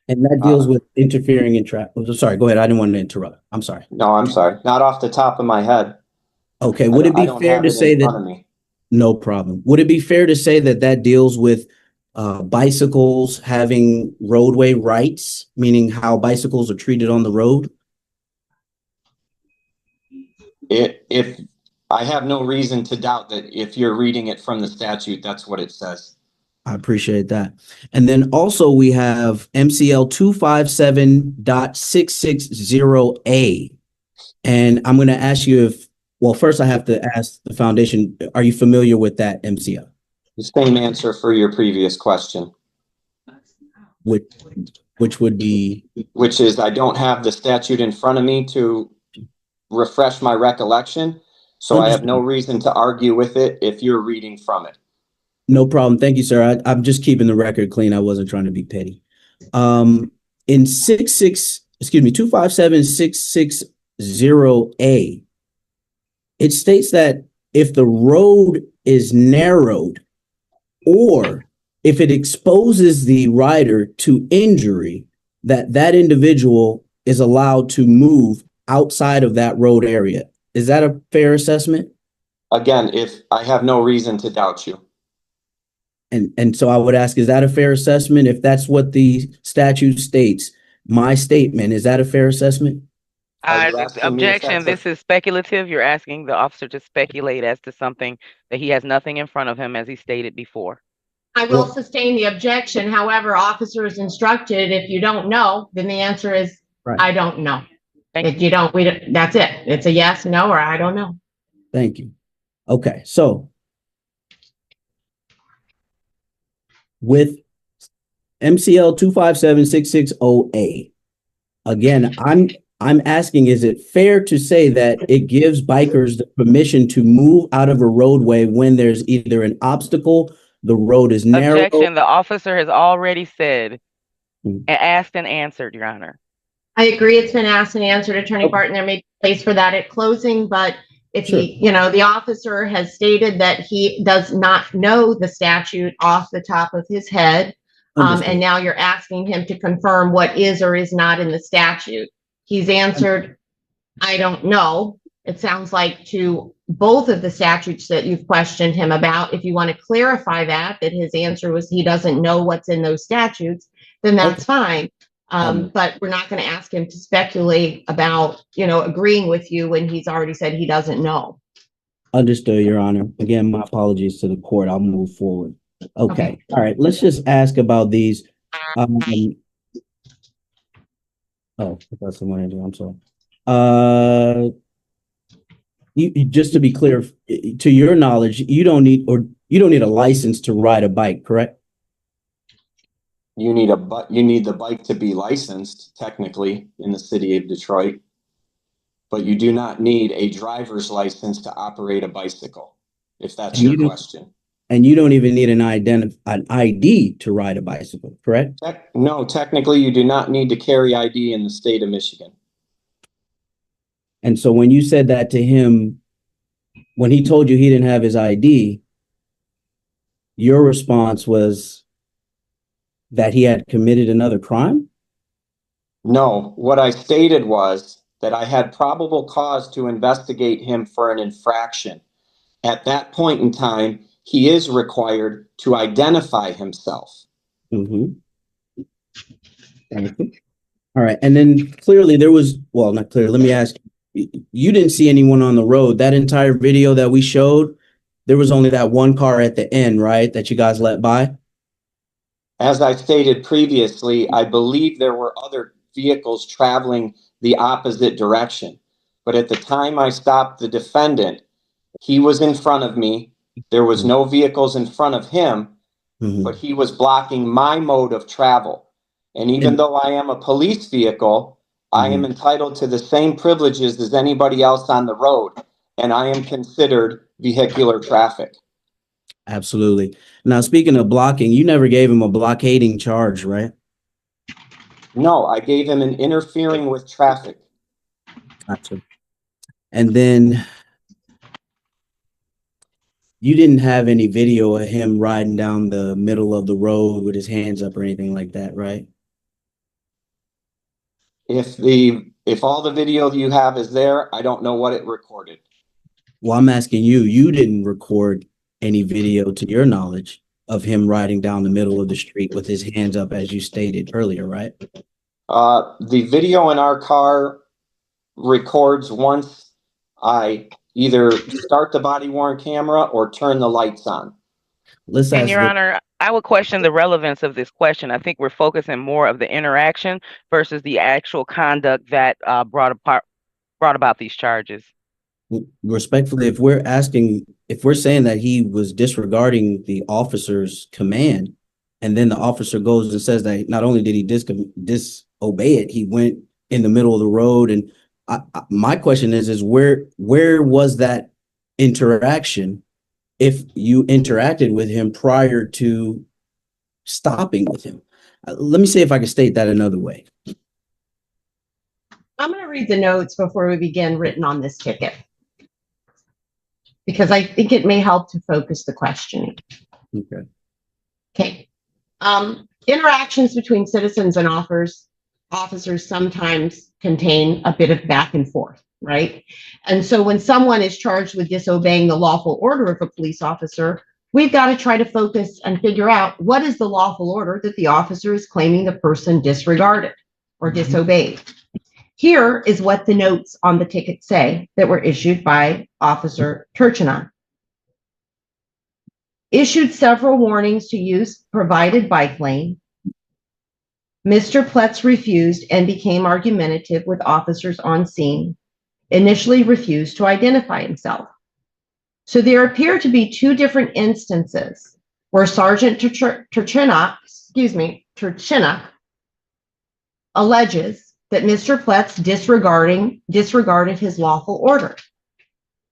And that deals with interfering in traffic. Sorry, go ahead. I didn't want to interrupt. I'm sorry.
No, I'm sorry. Not off the top of my head.
Okay. Would it
I
be
don't
fair
have
to
it
say
in front of
that?
me.
No problem. Would it be fair to say that that deals with bicycles having roadway rights, meaning how bicycles are treated on the road?
If I have no reason to doubt that if you're reading it from the statute, that's what it says.
I appreciate that. And then also we have MCL 257.660A. And I'm going to ask you if, well, first I have to ask the foundation, are you familiar with that MCL?
The same answer for your previous question.
Which would be?
Which is, I don't have the statute in front of me to refresh my recollection. So I have no reason to argue with it if you're reading from it.
No problem. Thank you, sir. I'm just keeping the record clean. I wasn't trying to be petty. In 257.660A, it states that if the road is narrowed or if it exposes the rider to injury, that individual is allowed to move outside of that road area. Is that a fair assessment?
Again, if I have no reason to doubt you.
And so I would ask, is that a fair assessment? If that's what the statute states, my statement, is that a fair assessment?
Objection. This is speculative. You're asking the officer to speculate as to something that he has nothing in front of him, as he stated before.
I will sustain the objection. However, officer is instructed, if you don't know, then the answer is,
right.
I don't know.
Thank
If you don't, that's it. It's a yes, no, or I don't know.
Thank you. Okay, so with MCL 257.660A, again, I'm asking, is it fair to say that it gives bikers the permission to move out of a roadway when there's either an obstacle, the road is narrow?
Objection. The officer has already said, asked and answered, Your Honor.
I agree. It's been asked and answered, Attorney Barton. There may be place for that at closing, but if the officer has stated that he does not know the statute off the top of his head, and now you're asking him to confirm what is or is not in the statute. He's answered, I don't know. It sounds like to both of the statutes that you've questioned him about, if you want to clarify that his answer was he doesn't know what's in those statutes, then that's fine. But we're not going to ask him to speculate about, agreeing with you when he's already said he doesn't know.
Understood, Your Honor. Again, my apologies to the court. I'll move forward. Okay. All right. Let's just ask about these. Oh, that's the one I do. I'm sorry. Just to be clear, to your knowledge, you don't need a license to ride a bike, correct?
You need the bike to be licensed technically in the city of Detroit, but you do not need a driver's license to operate a bicycle, if that's your question.
And you don't even need an ID to ride a bicycle, correct?
No, technically you do not need to carry ID in the state of Michigan.
And so when you said that to him, when he told you he didn't have his ID, your response was that he had committed another crime?
No, what I stated was that I had probable cause to investigate him for an infraction. At that point in time, he is required to identify himself.
Mm-hmm. Thank you. All right. And then clearly there was, well, not clear. Let me ask you didn't see anyone on the road. That entire video that we showed, there was only that one car at the end, right? That you guys let by?
As I stated previously, I believe there were other vehicles traveling the opposite direction. But at the time I stopped the defendant, he was in front of me. There was no vehicles in front of him, but he was blocking my mode of travel. And even though I am a police vehicle, I am entitled to the same privileges as anybody else on the road, and I am considered vehicular traffic.
Absolutely. Now, speaking of blocking, you never gave him a blockading charge, right?
No, I gave him an interfering with traffic.
Gotcha. And then You didn't have any video of him riding down the middle of the road with his hands up or anything like that, right?
If all the video you have is there, I don't know what it recorded.
Well, I'm asking you, you didn't record any video to your knowledge of him riding down the middle of the street with his hands up, as you stated earlier, right?
The video in our car records once I either start the body worn camera or turn the lights on.
Let's
And
ask
Your
the,
Honor, I would question the relevance of this question. I think we're focusing more of the interaction versus the actual conduct that brought about these charges.
respectfully, if we're saying that he was disregarding the officer's command, and then the officer goes and says that not only did he disobey it, he went in the middle of the road. And my question is where was that interaction if you interacted with him prior to stopping with him? Let me see if I can state that another way.
I'm going to read the notes before we begin written on this ticket, because I think it may help to focus the questioning.
Okay.
Okay. Interactions between citizens and officers sometimes contain a bit of back and forth, right? And so when someone is charged with disobeying the lawful order of a police officer, we've got to try to focus and figure out what is the lawful order that the officer is claiming the person disregarded or disobeyed. Here is what the notes on the ticket say that were issued by Officer Turchina. Issued several warnings to use provided bike lane. Mr. Pletz refused and became argumentative with officers on scene. Initially refused to identify himself. So there appear to be two different instances where Sergeant Turchina alleges that Mr. Pletz disregarded his lawful order.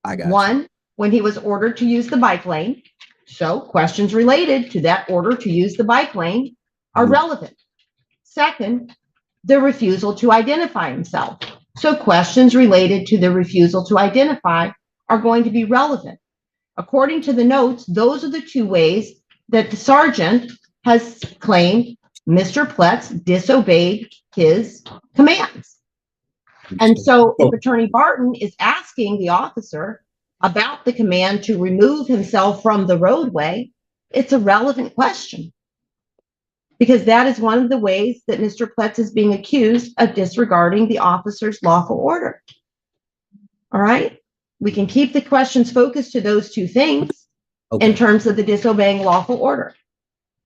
I got
One, when he was ordered to use the bike lane. So questions related to that order to use the bike lane are relevant. Second, the refusal to identify himself. So questions related to the refusal to identify are going to be relevant. According to the notes, those are the two ways that the sergeant has claimed Mr. Pletz disobeyed his commands. And so if Attorney Barton is asking the officer about the command to remove himself from the roadway, it's a relevant question, because that is one of the ways that Mr. Pletz is being accused of disregarding the officer's lawful order. All right? We can keep the questions focused to those two things in terms of the disobeying lawful order.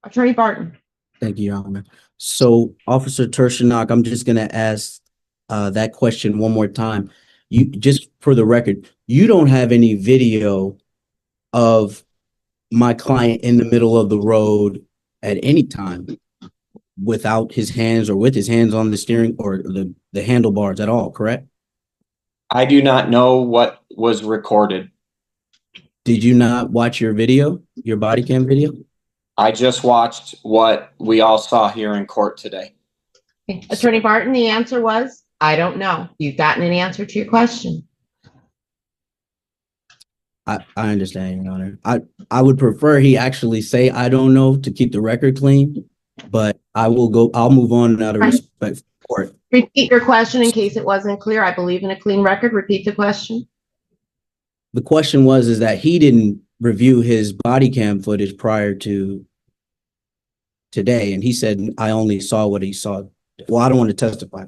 Attorney Barton.
Thank you, Your Honor. So, Officer Turchina, I'm just going to ask that question one more time. You, just for the record, you don't have any video of my client in the middle of the road at any time without his hands or with his hands on the steering or the handlebars at all, correct?
I do not know what was recorded.
Did you not watch your video, your body cam video?
I just watched what we all saw here in court today.
Okay. Attorney Barton, the answer was, I don't know. You've gotten an answer to your question.
I understand, Your Honor. I would prefer he actually say, I don't know, to keep the record clean, but I'll move on out of respect for it.
Repeat your question in case it wasn't clear. I believe in a clean record. Repeat the question.
The question is that he didn't review his body cam footage prior to today, and he said, I only saw what he saw. Well, I don't want to testify.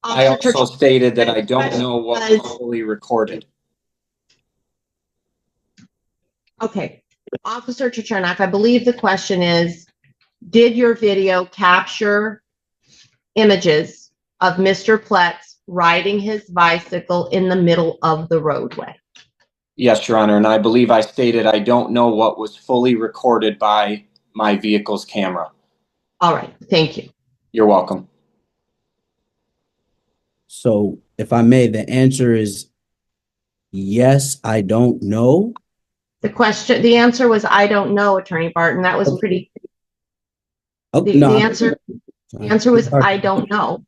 I also stated that I don't know what was fully recorded.
Okay. Officer Chernak, I believe the question is, did your video capture images of Mr. Pletz riding his bicycle in the middle of the roadway?
Yes, Your Honor, and I believe I stated I don't know what was fully recorded by my vehicle's camera.
All right, thank you.
You're welcome.
So, if I may, the answer is yes, I don't know.
The answer was, I don't know, Attorney Barton. That was pretty. The answer was, I don't know.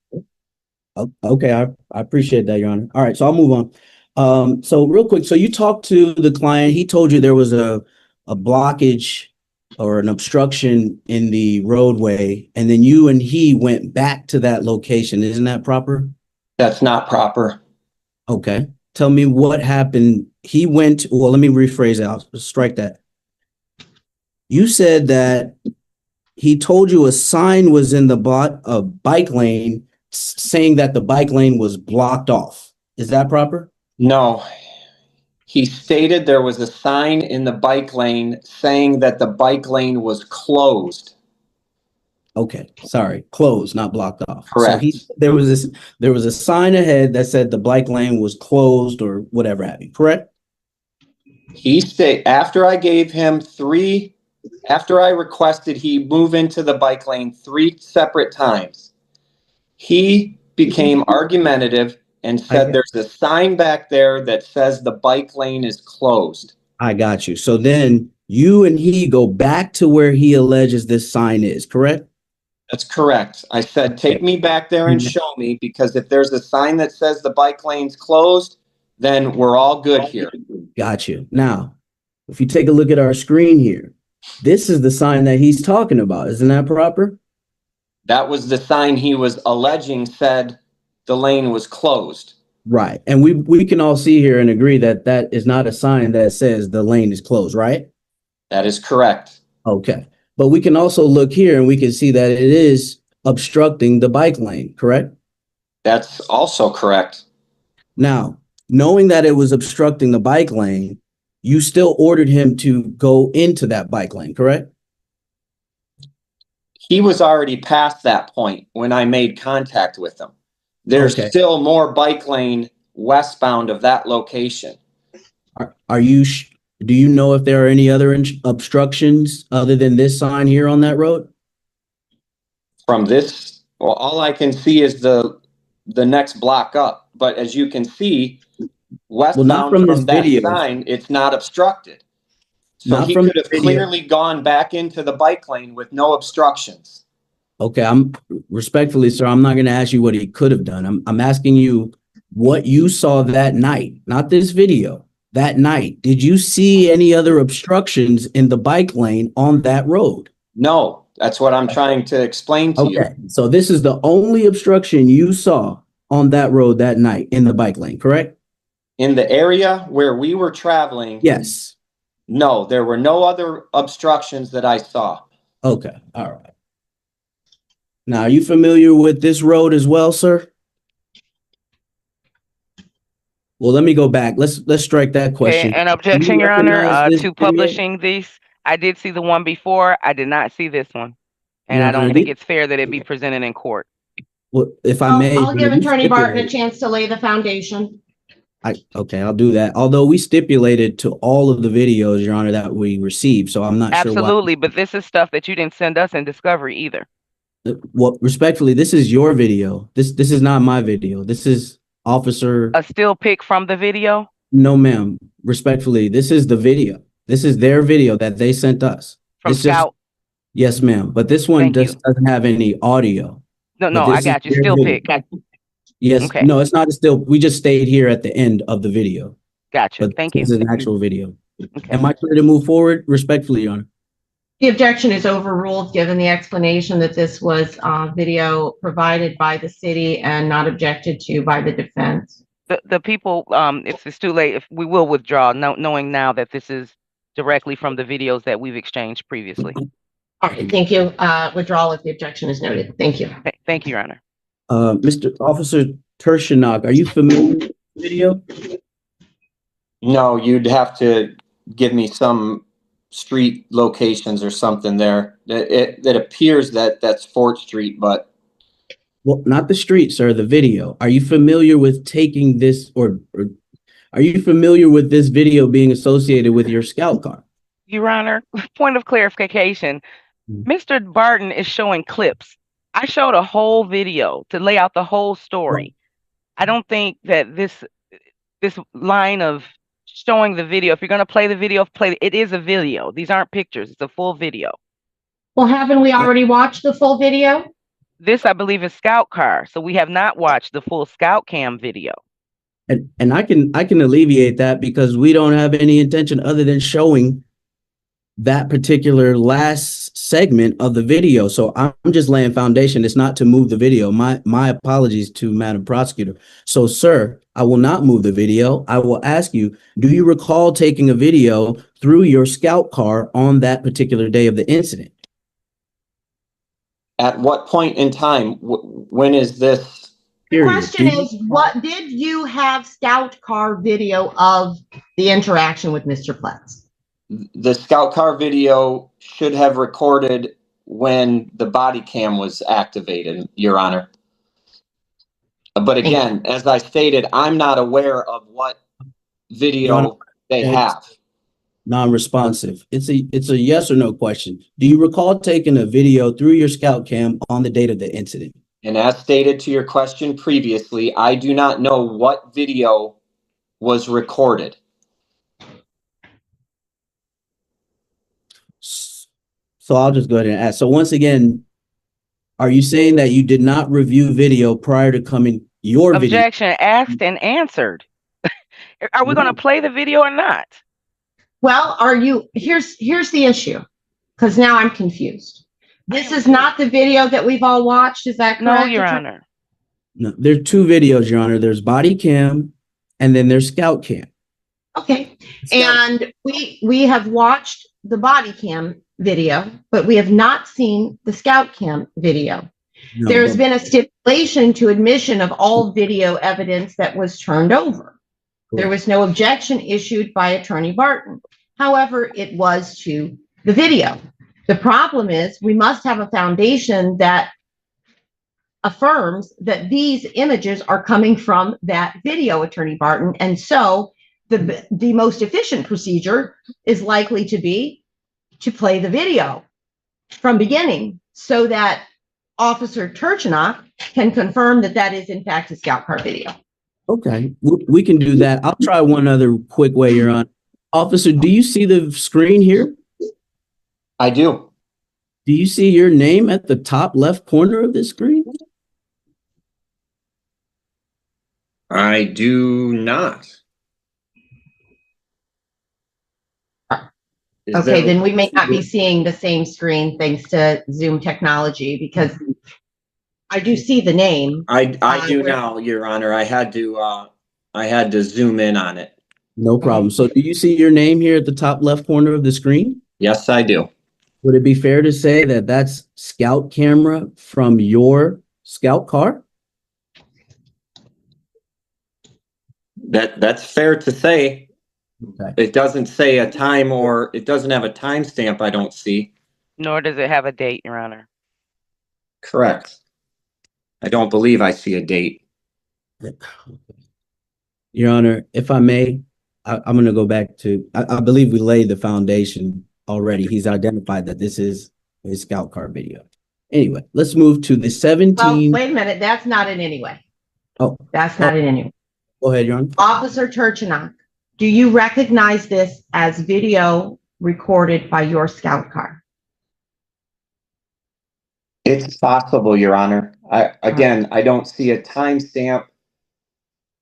Okay, I appreciate that, Your Honor. All right, so I'll move on. So real quick, so you talked to the client, he told you there was a blockage or an obstruction in the roadway, and then you and he went back to that location. Isn't that proper?
That's not proper.
Okay. Tell me what happened. He went, well, let me rephrase it. I'll strike that. You said that he told you a sign was in the bike lane saying that the bike lane was blocked off. Is that proper?
No. He stated there was a sign in the bike lane saying that the bike lane was closed.
Okay, sorry, closed, not blocked off.
Correct.
So there was a sign ahead that said the bike lane was closed or whatever have you, correct?
After I gave him after I requested he move into the bike lane 3 separate times, he became argumentative and said there's a sign back there that says the bike lane is closed.
I got you. So then you and he go back to where he alleges this sign is, correct?
That's correct. I said, take me back there and show me, because if there's a sign that says the bike lane's closed, then we're all good here.
Got you. Now, if you take a look at our screen here, this is the sign that he's talking about. Isn't that proper?
That was the sign he was alleging said the lane was closed.
Right. And we can all see here and agree that that is not a sign that says the lane is closed, right?
That is correct.
Okay. But we can also look here and we can see that it is obstructing the bike lane, correct?
That's also correct.
Now, knowing that it was obstructing the bike lane, you still ordered him to go into that bike lane, correct?
He was already past that point when I made contact with him. There's still more bike lane westbound of that location.
Do you know if there are any other obstructions other than this sign here on that road?
From this, well, all I can see is the next block up. But as you can see, westbound from that sign, it's not obstructed. So he could have clearly gone back into the bike lane with no obstructions.
Okay, I'm respectfully, sir, I'm not going to ask you what he could have done. I'm asking you what you saw that night, not this video. That night, did you see any other obstructions in the bike lane on that road?
No, that's what I'm trying to explain to you.
Okay, so this is the only obstruction you saw on that road that night in the bike lane, correct?
In the area where we were traveling?
Yes.
No, there were no other obstructions that I saw.
Okay, all right. Now, are you familiar with this road as well, sir? Well, let me go back. Let's strike that question.
Okay, an objection, Your Honor, to publishing these. I did see the one before. I did not see this one. And I don't think it's fair that it be presented in court.
Well, if I may.
I'll give Attorney Barton a chance to lay the foundation.
Okay, I'll do that. Although we stipulated to all of the videos, Your Honor, that we received, so I'm not sure why.
Absolutely, but this is stuff that you didn't send us in discovery either.
Well, respectfully, this is your video. This is not my video. This is Officer.
A still pic from the video?
No, ma'am. Respectfully, this is the video. This is their video that they sent us.
From Scout?
Yes, ma'am. But this one doesn't have any audio.
No, I got you. Still pic.
Yes. Okay. No, it's not a still. We just stayed here at the end of the video.
Gotcha. Thank you.
This is an actual video. Okay. Am I clear to move forward? Respectfully, Your Honor.
The objection is overruled, given the explanation that this was video provided by the city and not objected to by the defense.
The people, if it's too late, if we will withdraw, knowing now that this is directly from the videos that we've exchanged previously.
All right, thank you. Withdrawal if the objection is noted. Thank you.
Thank you, Your Honor.
Mr. Officer Tershanok, are you familiar with the video?
No, you'd have to give me some street locations or something there. It appears that that's 4th Street, but.
Well, not the street, sir, the video. Are you familiar with taking this or are you familiar with this video being associated with your scout car?
Your Honor, point of clarification. Mr. Barton is showing clips. I showed a whole video to lay out the whole story. I don't think that this line of showing the video, if you're going to play the video, it is a video. These aren't pictures. It's a full video.
Well, haven't we already watched the full video?
This, I believe, is Scout Car. So we have not watched the full Scout Cam video.
And I can alleviate that because we don't have any intention other than showing that particular last segment of the video. So I'm just laying foundation. It's not to move the video. My apologies to Madam Prosecutor. So, sir, I will not move the video. I will ask you, do you recall taking a video through your scout car on that particular day of the incident?
At what point in time? When is this?
The
Period.
question is, what did you have scout car video of the interaction with Mr. Pletz?
The scout car video should have recorded when the body cam was activated, Your Honor. But again, as I stated, I'm not aware of what video they have.
Non-responsive. It's a yes or no question. Do you recall taking a video through your scout cam on the date of the incident?
And as stated to your question previously, I do not know what video was recorded.
So I'll just go ahead and ask. So once again, are you saying that you did not review video prior to coming your video?
Objection asked and answered. Are we going to play the video or not?
Well, here's the issue, because now I'm confused. This is not the video that we've all watched, is that correct?
No, Your Honor.
No, there are two videos, Your Honor. There's body cam and then there's scout cam.
Okay, and we have watched the body cam video, but we have not seen the scout cam video.
No,
There's
but-
been a stipulation to admission of all video evidence that was turned over. There was no objection issued by Attorney Barton. However, it was to the video. The problem is we must have a foundation that affirms that these images are coming from that video, Attorney Barton. And so the most efficient procedure is likely to be to play the video from beginning so that Officer Turchinock can confirm that that is in fact a scout car video.
Okay, we can do that. I'll try one other quick way, Your Honor. Officer, do you see the screen here?
I do.
Do you see your name at the top left corner of the screen?
I do not.
Okay, then we may not be seeing the same screen thanks to Zoom technology, because I do see the name.
I do now, Your Honor. I had to zoom in on it.
No problem. So do you see your name here at the top left corner of the screen?
Yes, I do.
Would it be fair to say that that's scout camera from your scout car?
That's fair to say.
Okay.
It doesn't say a time, or it doesn't have a timestamp, I don't see.
Nor does it have a date, Your Honor.
Correct. I don't believe I see a date.
Your Honor, if I may, I'm going to go back to, I believe we laid the foundation already. He's identified that this is his scout car video. Anyway, let's move to the 17.
Well, wait a minute. That's not in any way.
Oh,
That's not in any way.
go ahead, Your Honor.
Officer Turchinock, do you recognize this as video recorded by your scout car?
It's possible, Your Honor. I don't see a timestamp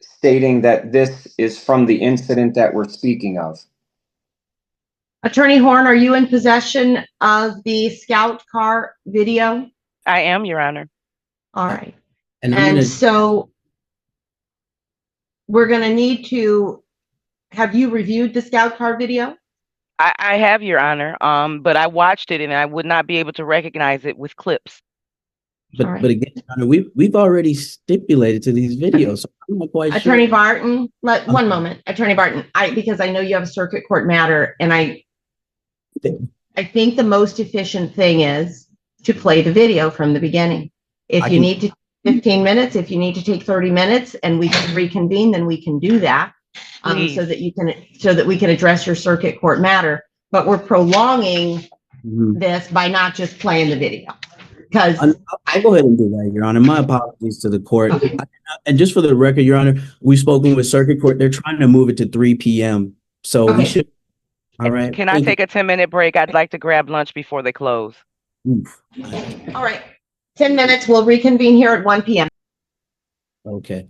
stating that this is from the incident that we're speaking of.
Attorney Horn, are you in possession of the scout car video?
I am, Your Honor.
All right.
And
And so we're going to need to, have you reviewed the scout car video?
I have, Your Honor. But I watched it and I would not be able to recognize it with clips.
But
All right.
but again, Your Honor, we've already stipulated to these videos. So I'm not quite
Attorney
sure.
Barton, one moment. Attorney Barton, because I know you have a circuit court matter, and I think the most efficient thing is to play the video from the beginning. If you need to 15 minutes, if you need to take 30 minutes and we can reconvene, then we can do that. So that we can address your circuit court matter. But we're prolonging this by not just playing the video. Because
I'll go ahead and do that, Your Honor. My apologies to the court.
Okay.
And just for the record, Your Honor, we've spoken with circuit court. They're trying to move it to 3 p.m. So we
Okay.
should. All right.
Can I take a 10-minute break? I'd like to grab lunch before they close.
Oof.
all right, 10 minutes, we'll reconvene here at 1 p.m.
Okay.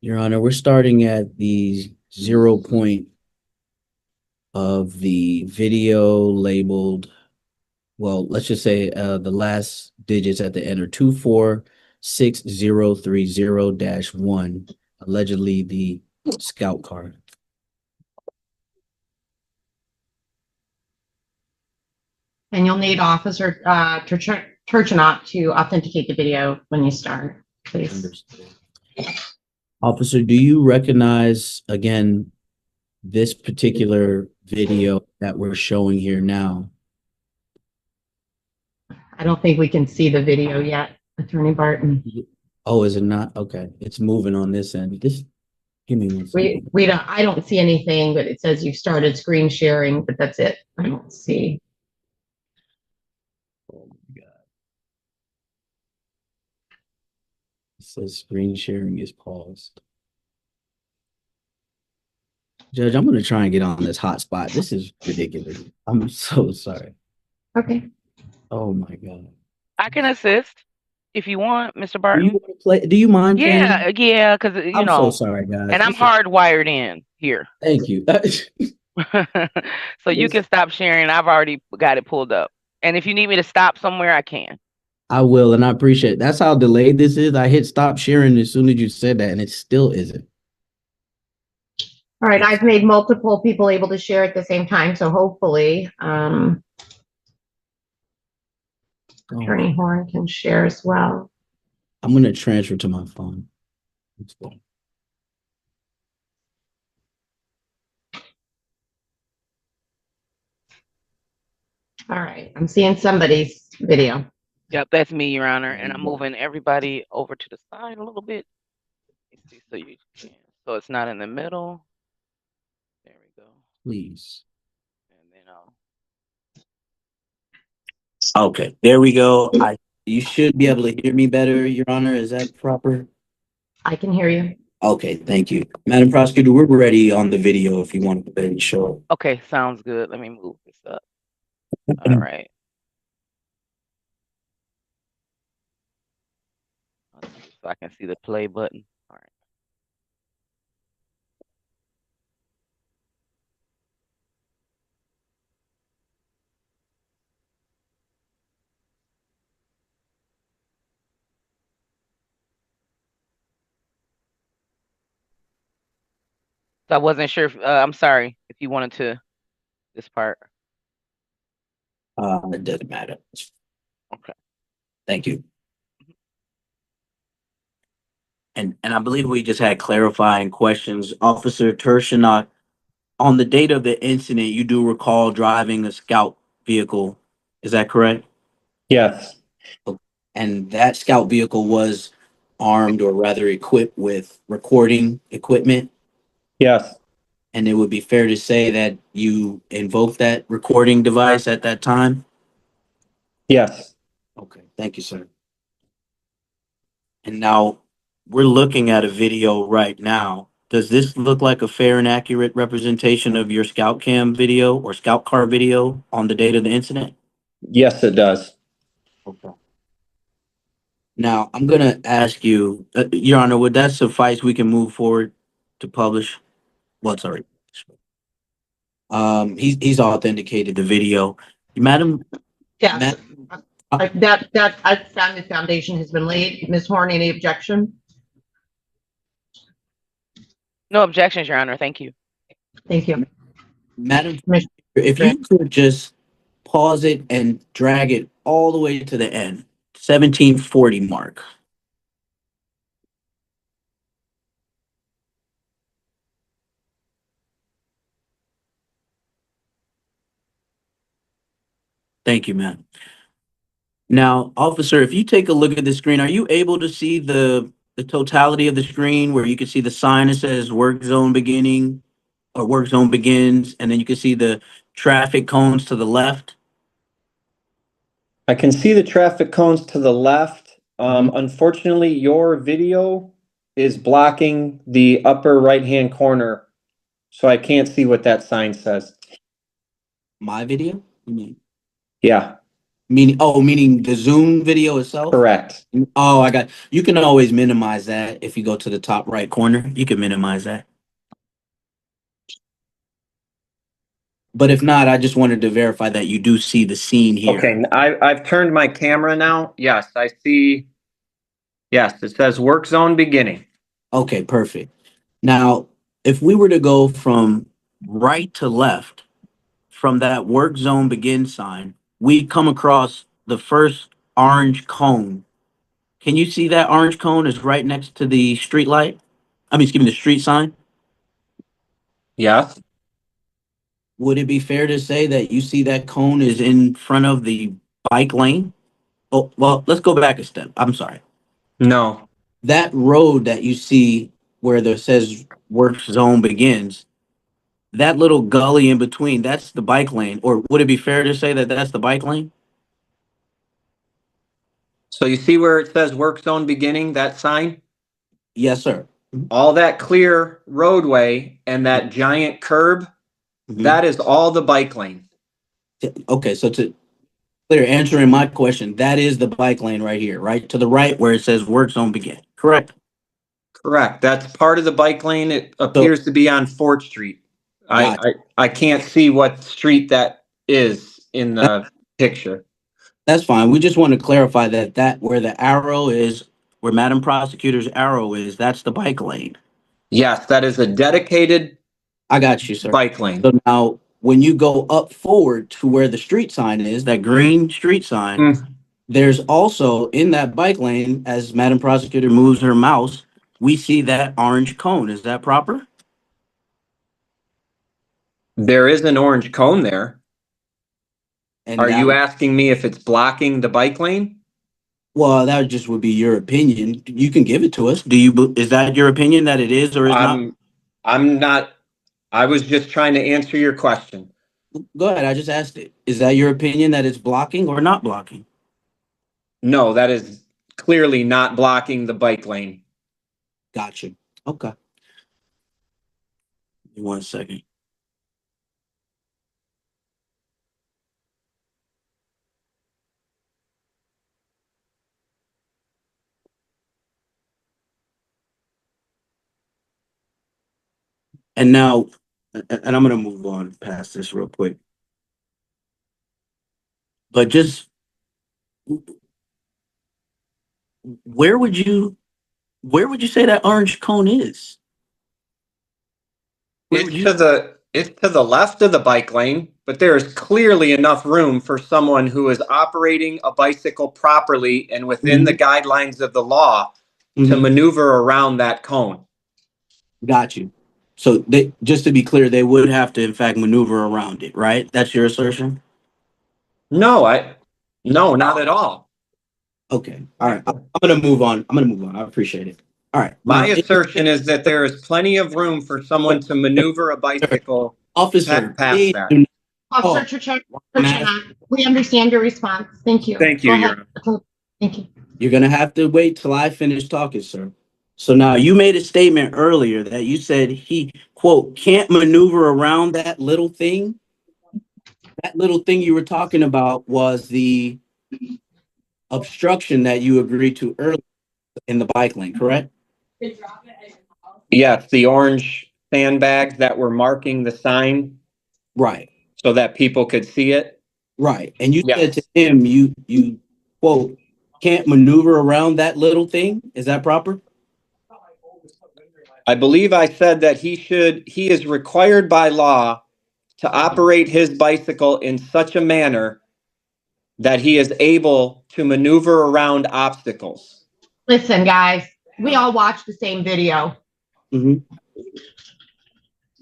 Your Honor, we're starting at the 0 point of the video labeled, well, let's just say the last digits at the end are 246030-1, allegedly the scout card.
And you'll need Officer Turchinot to authenticate the video when you start, please.
Understood. Officer, do you recognize, again, this particular video that we're showing here now?
I don't think we can see the video yet, Attorney Barton.
Oh, is it not? Okay, it's moving on this end. Just give me one second.
I don't see anything, but it says you've started screen sharing, but that's it. I don't see.
Oh my God. It says screen sharing is paused. Judge, I'm going to try and get on this hotspot. This is ridiculous. I'm so sorry.
Okay.
Oh my God.
I can assist if you want, Mr. Barton.
Do you want to play? Do you mind?
Yeah, yeah, because
I'm so sorry, guys.
and I'm hardwired in here.
Thank you.
So you can stop sharing. I've already got it pulled up. And if you need me to stop somewhere, I can.
I will, and I appreciate it. That's how delayed this is. I hit stop sharing as soon as you said that, and it still isn't.
All right, I've made multiple people able to share at the same time, so hopefully Attorney Horn can share as well.
I'm going to transfer to my phone. Let's go.
All right, I'm seeing somebody's video.
Yep, that's me, Your Honor. And I'm moving everybody over to the side a little bit. Let me see, so you can, so it's not in the middle. There we go.
Please.
And then
Okay, there we go. You should be able to hear me better, Your Honor. Is that proper?
I can hear you.
Okay, thank you. Madam Prosecutor, we're ready on the video if you want to go ahead and show it.
okay, sounds good. Let me move this up. All right. Let's see if I can see the play button. All right. So I wasn't sure if, I'm sorry if you wanted to, this part.
It doesn't matter.
Okay.
Thank you. And I believe we just had clarifying questions. Officer Turchinot, on the date of the incident, you do recall driving a scout vehicle. Is that correct?
Yes.
And that scout vehicle was armed, or rather equipped with recording equipment.
Yes.
And it would be fair to say that you invoked that recording device at that time?
Yes.
Okay, thank you, sir. And now we're looking at a video right now. Does this look like a fair and accurate representation of your scout cam video or scout car video on the date of the incident?
Yes, it does.
Okay. Now, I'm going to ask you, Your Honor, would that suffice? We can move forward to publish. Well, sorry. He's authenticated the video. Madam,
Yes, that I found the foundation has been laid. Ms. Horn, any objection?
No objections, Your Honor. Thank you.
Thank you.
Madam, if you could just pause it and drag it all the way to the end, 1740 mark. Thank you, ma'am. Now, officer, if you take a look at the screen, are you able to see the totality of the screen where you can see the sign that says work zone beginning or work zone begins, and then you can see the traffic cones to the left?
I can see the traffic cones to the left. Unfortunately, your video is blocking the upper right-hand corner, so I can't see what that sign says.
My video? You mean?
Yeah.
Meaning the Zoom video itself?
Correct.
Oh, you can always minimize that if you go to the top right corner. You can minimize that. But if not, I just wanted to verify that you do see the scene here.
Okay, I've turned my camera now. Yes, I see. Yes, it says work zone beginning.
Okay, perfect. Now, if we were to go from right to left from that work zone begin sign, we come across the first orange cone. Can you see that orange cone is right next to the street light? Excuse me, the street sign.
Yes.
Would it be fair to say that you see that cone is in front of the bike lane? Oh, well, let's go back a step. I'm sorry.
No.
That road that you see where there says work zone begins, that little gully in between, that's the bike lane. Or would it be fair to say that that's the bike lane?
So you see where it says work zone beginning, that sign?
Yes, sir.
All that clear roadway and that giant curb,
Mhm.
that is all the bike lane.
Okay, so to clear answering my question, that is the bike lane right here, right to the right where it says work zone begin. Correct.
Correct. That's part of the bike lane. It appears to be on 4th Street.
Gotcha.
I can't see what street that is in the picture.
That's fine. We just want to clarify that where the arrow is, where Madam Prosecutor's arrow is, that's the bike lane.
Yes, that is a dedicated
I got you, sir.
bike lane.
So now, when you go up forward to where the street sign is, that green street sign, there's also in that bike lane, as Madam Prosecutor moves her mouse, we see that orange cone. Is that proper?
There is an orange cone there.
And
Are
that,
you asking me if it's blocking the bike lane?
well, that just would be your opinion. You can give it to us. Is that your opinion that it is or is not?
I'm not. I was just trying to answer your question.
Go ahead. I just asked it. Is that your opinion that it's blocking or not blocking?
No, that is clearly not blocking the bike lane.
Gotcha. Okay. Give me 1 second. And now, and I'm going to move on past this real quick. But just where would you say that orange cone is?
It's to the left of the bike lane, but there is clearly enough room for someone who is operating a bicycle properly and within the guidelines of the law to maneuver around that cone.
Got you. So just to be clear, they would have to in fact maneuver around it, right? That's your assertion?
No, not at all.
Okay. All right. I'm gonna move on. I appreciate it. All right.
My
Now,
assertion is that there is plenty of room for someone to maneuver a bicycle
officer,
past that.
Officer Trichak, we understand your response. Thank you.
Thank you,
Go
Your
ahead. Thank you.
You're gonna have to wait till I finish talking, sir. So now you made a statement earlier that you said he, quote, can't maneuver around that little thing. That little thing you were talking about was the obstruction that you agreed to earlier in the bike lane, correct?
Yes, the orange sandbags that were marking the sign
Right,
so that people could see it.
right. And you said
Yes.
to him, you quote, can't maneuver around that little thing. Is that proper?
I believe I said that he is required by law to operate his bicycle in such a manner that he is able to maneuver around obstacles.
Listen, guys, we all watched the same video.
All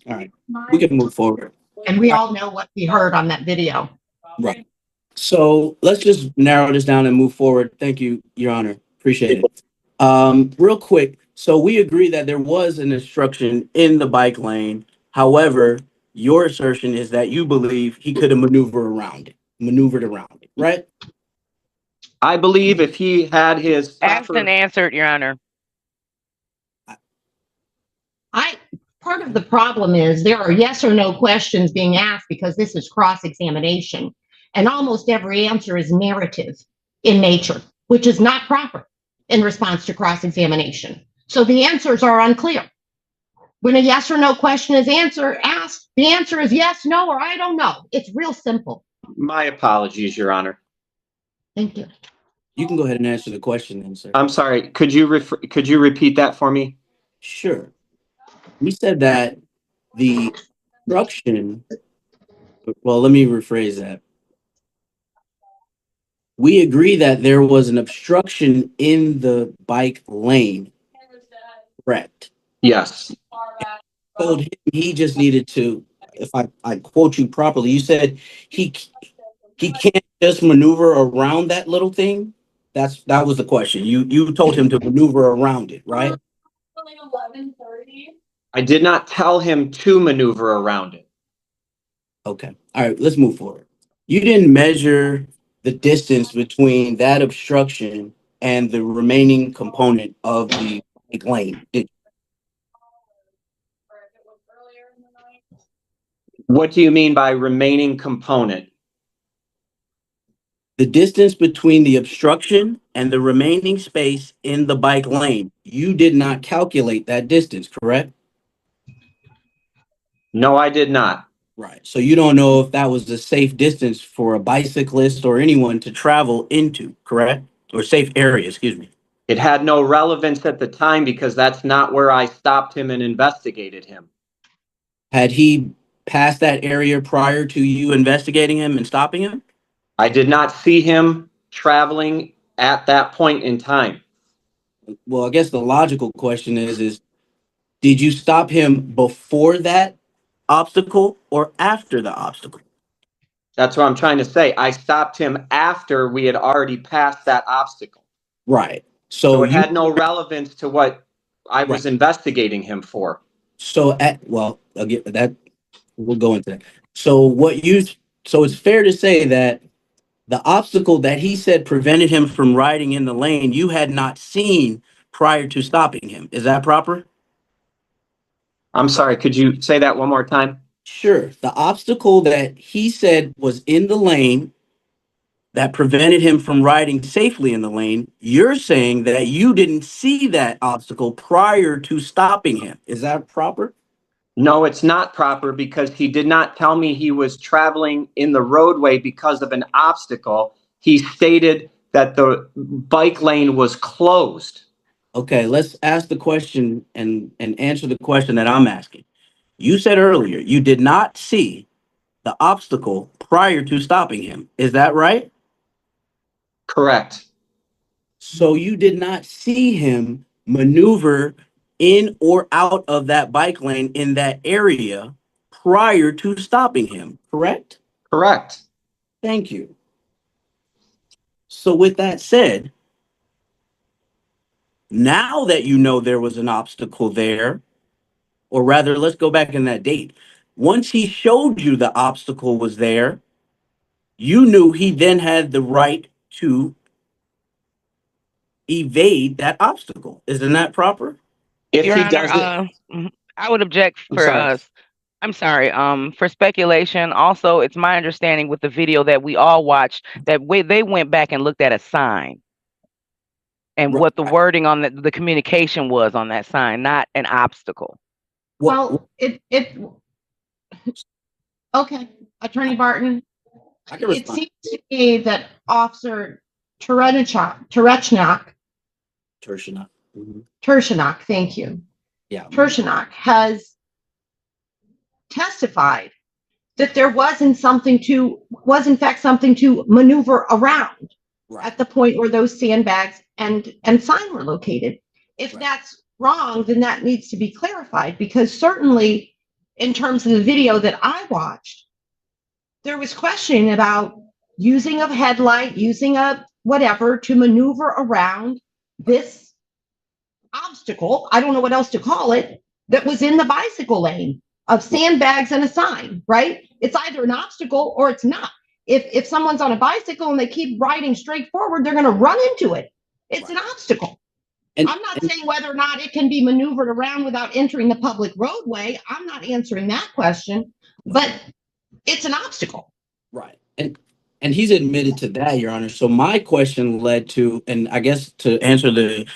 right, we can move forward.
And we all know what we heard on that video.
Right. So let's just narrow this down and move forward. Thank you, Your Honor. Appreciate it. Real quick. So we agree that there was an obstruction in the bike lane. However, your assertion is that you believe he could have maneuvered around it, right?
I believe if he had his
Asked and answered, Your Honor.
Part of the problem is there are yes or no questions being asked because this is cross-examination. And almost every answer is narrative in nature, which is not proper in response to cross-examination. So the answers are unclear. When a yes or no question is asked, the answer is yes, no, or I don't know. It's real simple.
My apologies, Your Honor.
Thank you.
You can go ahead and answer the question then, sir.
I'm sorry. Could you repeat that for me?
Sure. We said that the obstruction, well, let me rephrase that. We agree that there was an obstruction in the bike lane, correct?
Yes.
Told him he just needed to, if I quote you properly, you said he can't just maneuver around that little thing. That was the question. You told him to maneuver around it, right?
I did not tell him to maneuver around it.
Okay. All right, let's move forward. You didn't measure the distance between that obstruction and the remaining component of the bike lane, did you?
What do you mean by remaining component?
The distance between the obstruction and the remaining space in the bike lane. You did not calculate that distance, correct?
No, I did not.
Right. So you don't know if that was the safe distance for a bicyclist or anyone to travel into, correct? Or safe area, excuse me.
It had no relevance at the time because that's not where I stopped him and investigated him.
Had he passed that area prior to you investigating him and stopping him?
I did not see him traveling at that point in time.
Well, I guess the logical question is did you stop him before that obstacle or after the obstacle?
That's what I'm trying to say. I stopped him after we had already passed that obstacle.
Right.
So
So
it had no relevance to what I was investigating him for.
well, I'll get that. We'll go into that. So it's fair to say that the obstacle that he said prevented him from riding in the lane, you had not seen prior to stopping him. Is that proper?
I'm sorry, could you say that one more time?
Sure. The obstacle that he said was in the lane that prevented him from riding safely in the lane, you're saying that you didn't see that obstacle prior to stopping him. Is that proper?
No, it's not proper because he did not tell me he was traveling in the roadway because of an obstacle. He stated that the bike lane was closed.
Okay, let's ask the question and answer the question that I'm asking. You said earlier you did not see the obstacle prior to stopping him. Is that right?
Correct.
So you did not see him maneuver in or out of that bike lane in that area prior to stopping him, correct?
Correct.
Thank you. So with that said, now that you know there was an obstacle there, or rather, let's go back in that date. Once he showed you the obstacle was there, you knew he then had the right to evade that obstacle. Isn't that proper?
If
Your
he
Honor,
doesn't,
I would object
I'm
for
sorry.
us. I'm sorry, for speculation. Also, it's my understanding with the video that we all watched that they went back and looked at a sign and what the wording on the communication was on that sign, not an obstacle.
Well, okay, Attorney Barton.
I can
It
respond.
seems to me that Officer Tereshnak,
Mhm.
thank you,
Yeah.
Tereshnak has testified that there was in fact something to maneuver around at the point where those sandbags and sign were located. If that's wrong, then that needs to be clarified because certainly in terms of the video that I watched, there was questioning about using a headlight, using a whatever to maneuver around this obstacle. I don't know what else to call it that was in the bicycle lane of sandbags and a sign, right? It's either an obstacle or it's not. If someone's on a bicycle and they keep riding straight forward, they're going to run into it. It's an obstacle. I'm not saying whether or not it can be maneuvered around without entering the public roadway. I'm not answering that question, but it's an obstacle.
Right. And And he's admitted to that, Your Honor. So my question led to, and I guess to answer the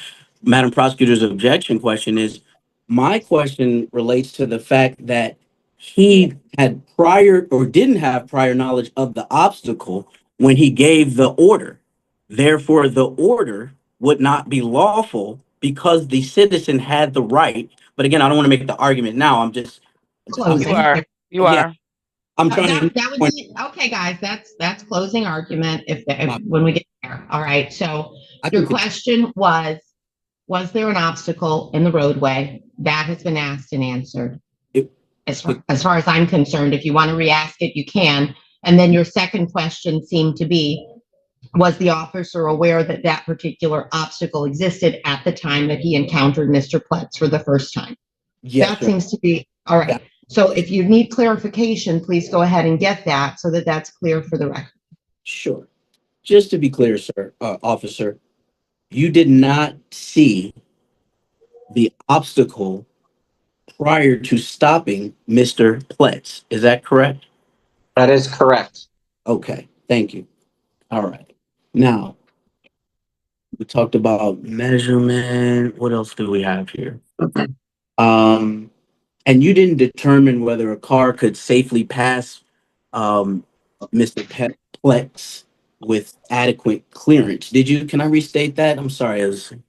Madam Prosecutor's objection question is, my question relates to the fact that he had prior or didn't have prior knowledge of the obstacle when he gave the order. Therefore, the order would not be lawful because the citizen had the right. But again, I don't want to make the argument now. I'm just,
Closing.
You
yeah,
are.
I'm trying to.
That would be, okay, guys, that's closing argument when we get there. All right, so your question was there an obstacle in the roadway? That has been asked and answered. As far as I'm concerned, if you want to re-ask it, you can. And then your second question seemed to be, was the officer aware that that particular obstacle existed at the time that he encountered Mr. Pletz for the first time?
Yes,
That seems to be, all right. So if you need clarification, please go ahead and get that so that that's clear for the record.
Sure. Just to be clear, sir, officer, you did not see the obstacle prior to stopping Mr. Pletz. Is that correct?
That is correct.
Okay, thank you. All right. Now, we talked about measurement. What else do we have here? And you didn't determine whether a car could safely pass Mr. Pletz with adequate clearance. Did you? Can I restate that? I'm sorry. You
Could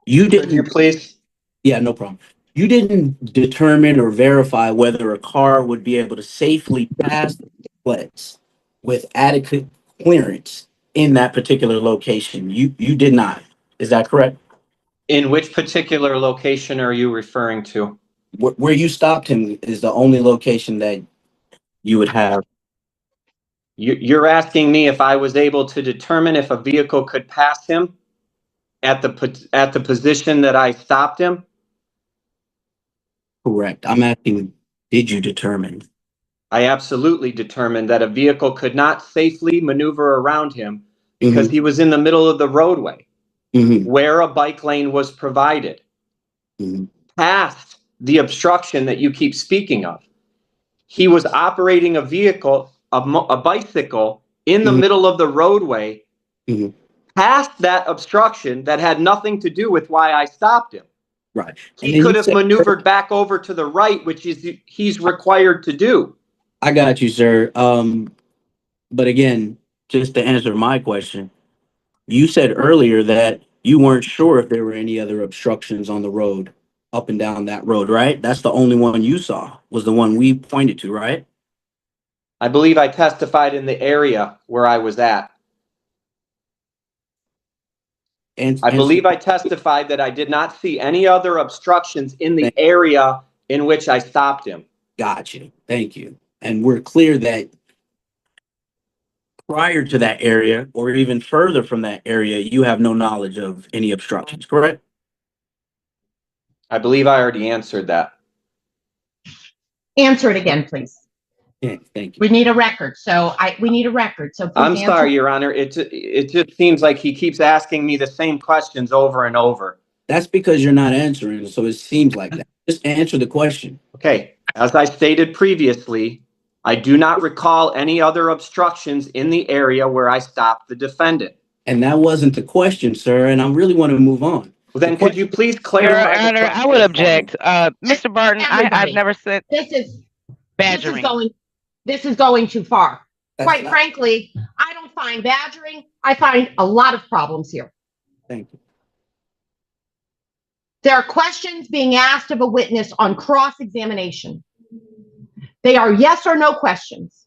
you
didn't.
please?
Yeah, no problem. You didn't determine or verify whether a car would be able to safely pass Pletz with adequate clearance in that particular location. You did not. Is that correct?
In which particular location are you referring to?
Where you stopped him is the only location that you would have.
You're asking me if I was able to determine if a vehicle could pass him at the position that I stopped him?
Correct. I'm asking, did you determine?
I absolutely determined that a vehicle could not safely maneuver around him because he was in the middle of the roadway where a bike lane was provided, past the obstruction that you keep speaking of. He was operating a vehicle, a bicycle, in the middle of the roadway, past that obstruction that had nothing to do with why I stopped him.
Right.
He could have maneuvered back over to the right, which is he's required to do.
I got you, sir. But again, just to answer my question, you said earlier that you weren't sure if there were any other obstructions on the road, up and down that road, right? That's the only one you saw, was the one we pointed to, right?
I believe I testified in the area where I was at.
And
I believe I testified that I did not see any other obstructions in the area in which I stopped him.
Got you. Thank you. And we're clear that prior to that area, or even further from that area, you have no knowledge of any obstructions, correct?
I believe I already answered that.
Answer it again, please.
Yeah, thank you.
We need a record. We need a record. So please
I'm
answer.
sorry, Your Honor. It just seems like he keeps asking me the same questions over and over.
That's because you're not answering, so it seems like that. Just answer the question.
Okay. As I stated previously, I do not recall any other obstructions in the area where I stopped the defendant.
And that wasn't the question, sir, and I really want to move on.
Well, then could you please clarify?
Your Honor, I would object. Mr. Barton, I've never said
This is
badgering.
This is going too far.
That's
Quite
not-
frankly, I don't find badgering. I find a lot of problems here.
Thank you.
There are questions being asked of a witness on cross-examination. They are yes or no questions.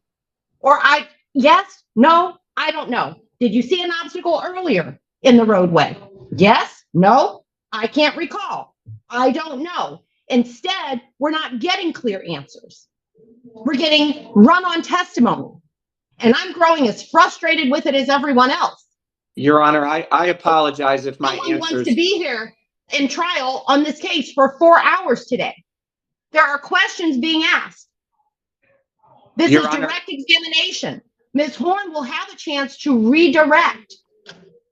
Yes, no, I don't know. Did you see an obstacle earlier in the roadway? Yes, no, I can't recall. I don't know. Instead, we're not getting clear answers. We're getting run-on testimony. And I'm growing as frustrated with it as everyone else.
Your Honor, I apologize if my
No one wants
answers...
to be here in trial on this case for 4 hours today. There are questions being asked. This
Your
is
Honor,
direct examination. Ms. Horn will have a chance to redirect.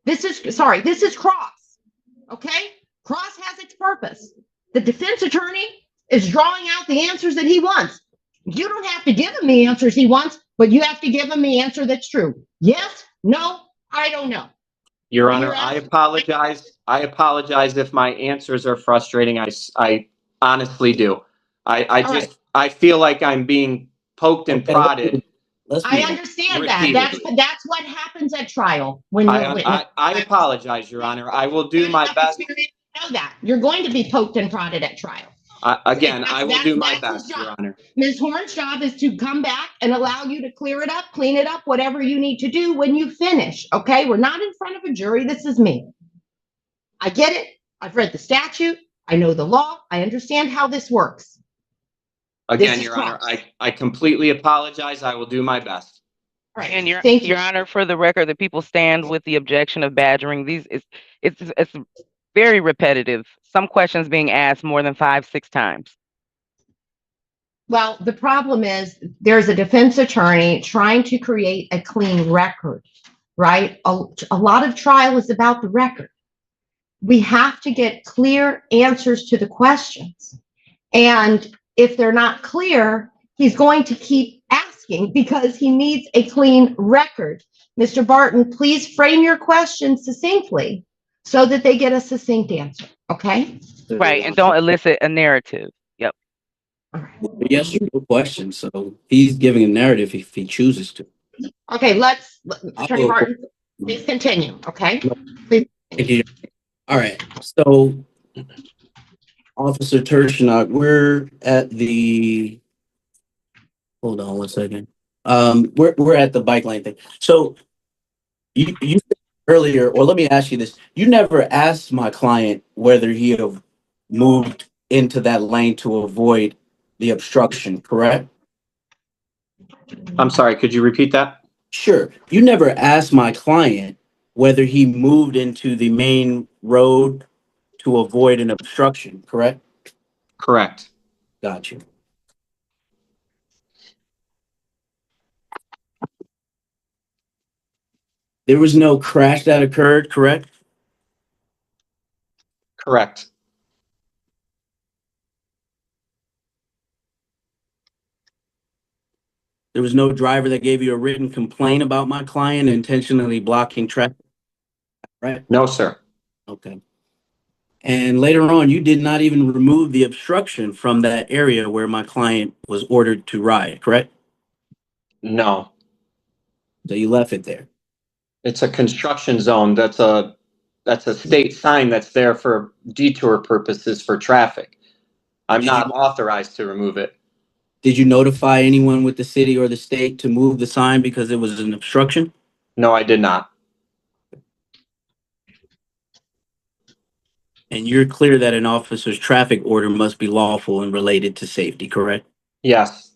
This is cross, okay? Cross has its purpose. The defense attorney is drawing out the answers that he wants. You don't have to give him the answers he wants. but you have to give them the answer that's true. Yes, no, I don't know.
Your
And
Honor,
you're
I
asking-
apologize. I apologize if my answers are frustrating. I honestly do. I
All right.
just, I feel like I'm being poked and
Okay,
prodded
let's
I
move on.
understand that.
repeatedly.
That's what happens at trial when you're a witness.
I apologize, Your Honor. I will do my best.
You know that. You're going to be poked and prodded at trial.
Again, I will do my
That's his
best, Your
job.
Honor.
Ms. Horn's job is to come back and allow you to clear it up, clean it up, whatever you need to do when you finish. Okay, we're not in front of a jury. This is me. I get it. I've read the statute. I know the law. I understand how this works.
Again,
is
Your Honor,
cross.
I completely apologize. I will do my best.
All right.
And
Thank you.
Your Honor, for the record, the people stand with the objection of badgering. It's very repetitive. Some questions being asked more than 5, 6 times.
Well, the problem is there's a defense attorney trying to create a clean record, right? A lot of trial is about the record. We have to get clear answers to the questions. And if they're not clear, he's going to keep asking because he needs a clean record. Mr. Barton, please frame your questions succinctly so that they get a succinct answer, okay?
Right, and don't elicit a narrative. Yep.
All right.
Yes or no question. So he's giving a narrative if he chooses to.
Okay, Attorney
I'll-
Barton, please continue, okay?
Thank you. All right. So, Officer Tershnak, we're at the. Hold on one second. We're at the bike lane thing. So, you said earlier, or let me ask you this: you never asked my client whether he have moved into that lane to avoid the obstruction, correct?
I'm sorry, could you repeat that?
Sure. You never asked my client whether he moved into the main road to avoid an obstruction, correct?
Correct.
Got you. There was no crash that occurred, correct?
Correct.
There was no driver that gave you a written complaint about my client intentionally blocking traffic, right?
No, sir.
Okay. And later on, you did not even remove the obstruction from that area where my client was ordered to ride, correct?
No.
So you left it there.
It's a construction zone. That's a state sign that's there for detour purposes for traffic. I'm not authorized to remove it.
Did you notify anyone with the city or the state to move the sign because it was an obstruction?
No, I did not.
And you're clear that an officer's traffic order must be lawful and related to safety, correct?
Yes.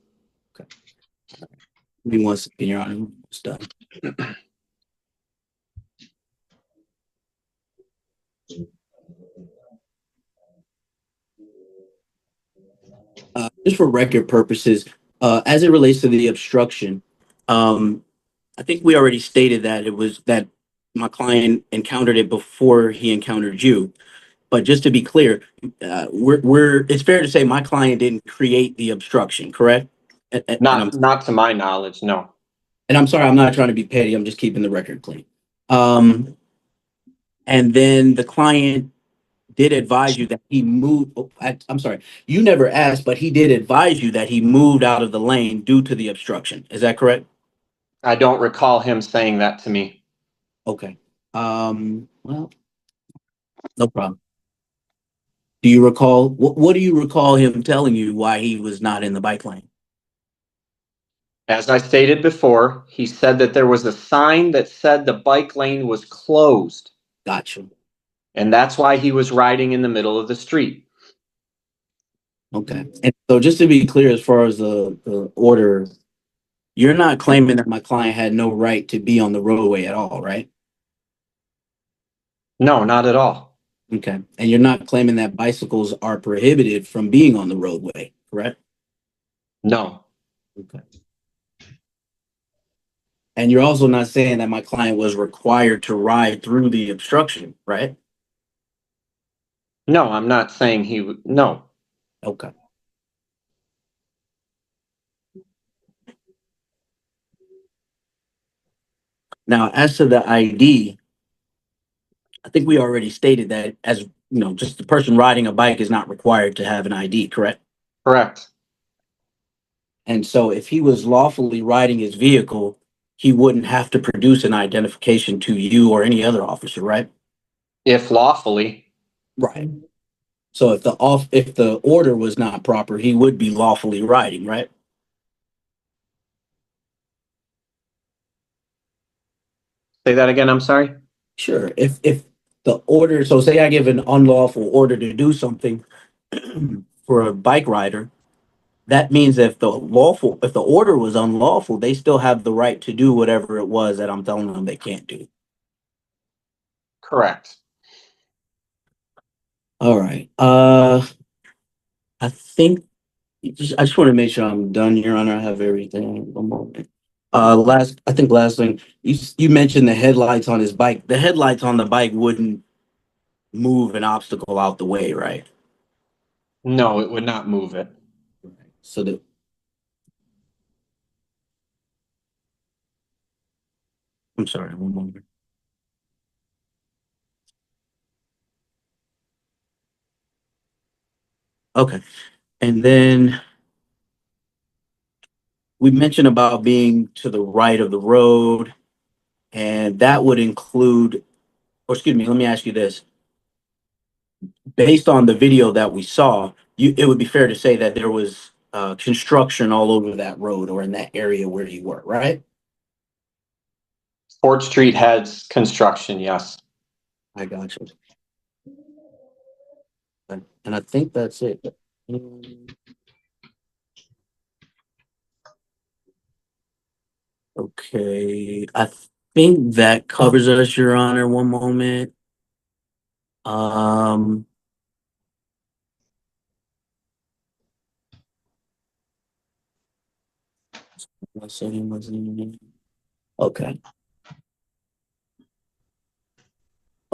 Give me 1 second, Your Honor. It's done. Just for record purposes, as it relates to the obstruction, I think we already stated that it was that my client encountered it before he encountered you. But just to be clear, it's fair to say my client didn't create the obstruction, correct?
Not to my knowledge, no.
And I'm sorry, I'm not trying to be petty. I'm just keeping the record clean. And then the client did advise you that he moved. I'm sorry, you never asked, but he did advise you that he moved out of the lane due to the obstruction. Is that correct?
I don't recall him saying that to me.
Okay. Well, no problem. Do you recall what do you recall him telling you why he was not in the bike lane?
As I stated before, he said that there was a sign that said the bike lane was closed,
Gotcha.
and that's why he was riding in the middle of the street.
Okay. And so just to be clear, as far as the order, you're not claiming that my client had no right to be on the roadway at all, right?
No, not at all.
Okay. And you're not claiming that bicycles are prohibited from being on the roadway, correct?
No.
Okay. And you're also not saying that my client was required to ride through the obstruction, right?
No, I'm not saying no.
Okay. Now, as to the ID, I think we already stated that as, just the person riding a bike is not required to have an ID, correct?
Correct.
And so if he was lawfully riding his vehicle, he wouldn't have to produce an identification to you or any other officer, right?
If lawfully.
Right. So if the order was not proper, he would be lawfully riding, right?
Say that again, I'm sorry.
Sure. If the order, so say I give an unlawful order to do something for a bike rider, that means if the order was unlawful, they still have the right to do whatever it was that I'm telling them they can't do.
Correct.
All right. I think I just want to make sure I'm done, Your Honor. I have everything. One moment. Last thing, you mentioned the headlights on his bike. The headlights on the bike wouldn't move an obstacle out the way, right?
No, it would not move it.
So I'm sorry, one moment. Okay. And then we mentioned about being to the right of the road, and that would include, or excuse me, let me ask you this. Based on the video that we saw, it would be fair to say that there was construction all over that road or in that area where you were, right?
Fort Street has construction, yes.
I got you. And I think that's it. Okay, I think that covers us, Your Honor. One moment. Okay.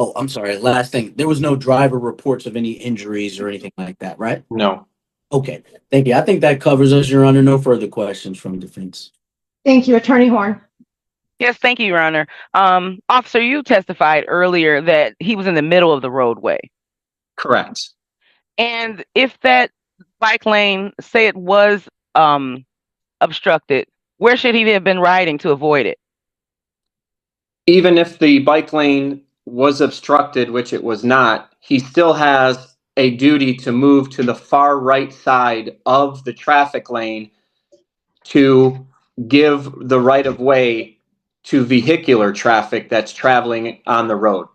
Oh, I'm sorry. Last thing, there was no driver reports of any injuries or anything like that, right?
No.
Okay, thank you. I think that covers us, Your Honor. No further questions from defense.
Thank you, Attorney Horn.
Yes, thank you, Your Honor. Officer, you testified earlier that he was in the middle of the roadway.
Correct.
And if that bike lane, say it was obstructed, where should he have been riding to avoid it?
Even if the bike lane was obstructed, which it was not, he still has a duty to move to the far right side of the traffic lane to give the right of way to vehicular traffic that's traveling on the road.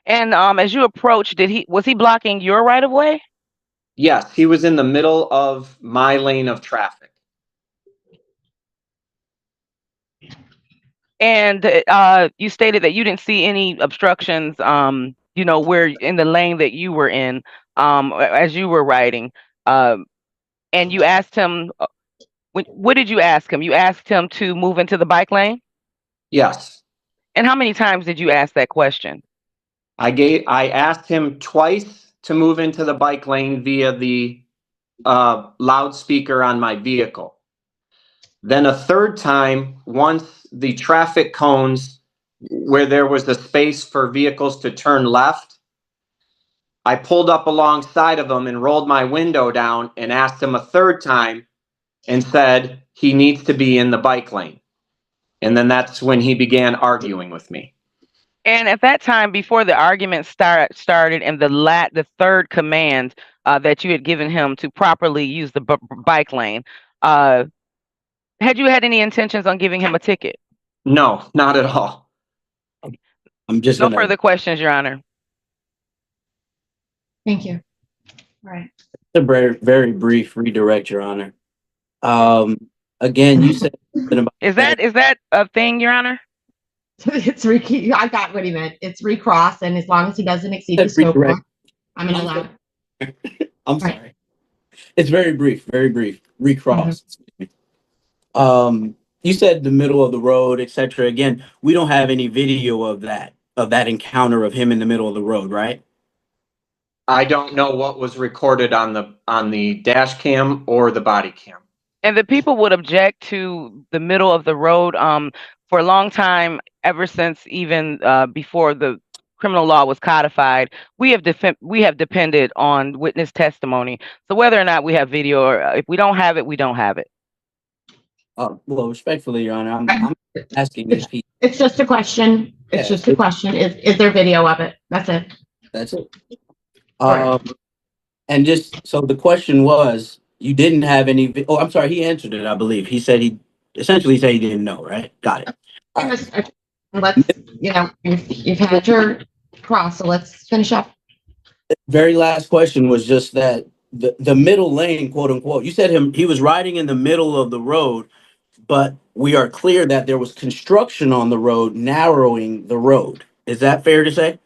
And as you approached, was he blocking your right of way?
Yes, he was in the middle of my lane of traffic.
And you stated that you didn't see any obstructions, where in the lane that you were in, as you were riding. And you asked him, what did you ask him? You asked him to move into the bike lane?
Yes.
And how many times did you ask that question?
I asked him twice to move into the bike lane via the loudspeaker on my vehicle. Then a third time, once the traffic cones where there was a space for vehicles to turn left, I pulled up alongside of him and rolled my window down and asked him a third time and said he needs to be in the bike lane. And then that's when he began arguing with me.
And at that time, before the argument started, and the third command that you had given him to properly use the bike lane, had you had any intentions on giving him a ticket?
No, not at all.
No further questions, Your Honor.
Thank you. All right.
A very, very brief redirect, Your Honor. Again, you said about
Is that a thing, Your Honor?
I got what he meant. It's recross, and as long as he doesn't exceed the scope, I'm gonna allow it.
I'm sorry. Right. It's very brief, very brief. Recross. You said the middle of the road, etc. Again, we don't have any video of that encounter of him in the middle of the road, right?
I don't know what was recorded on the dash cam or the body cam.
And the people would object to the middle of the road. for a long time, ever since even before the criminal law was codified, we have depended on witness testimony. So whether or not we have video, or if we don't have it, we don't have it.
Well, respectfully, Your Honor, I'm asking if he.
It's just a question. It's
Yeah,
just a question. Is there video of it? That's it.
That's it.
Right.
And just so the question was, you didn't have any. Oh, I'm sorry. He answered it. I believe he said he essentially said he didn't know. Right? Got it.
Let's, you've had your cross, so let's finish up.
Very last question was just that the middle lane, quote unquote. You said he was riding in the middle of the road, but we are clear that there was construction on the road, narrowing the road. Is that fair to say?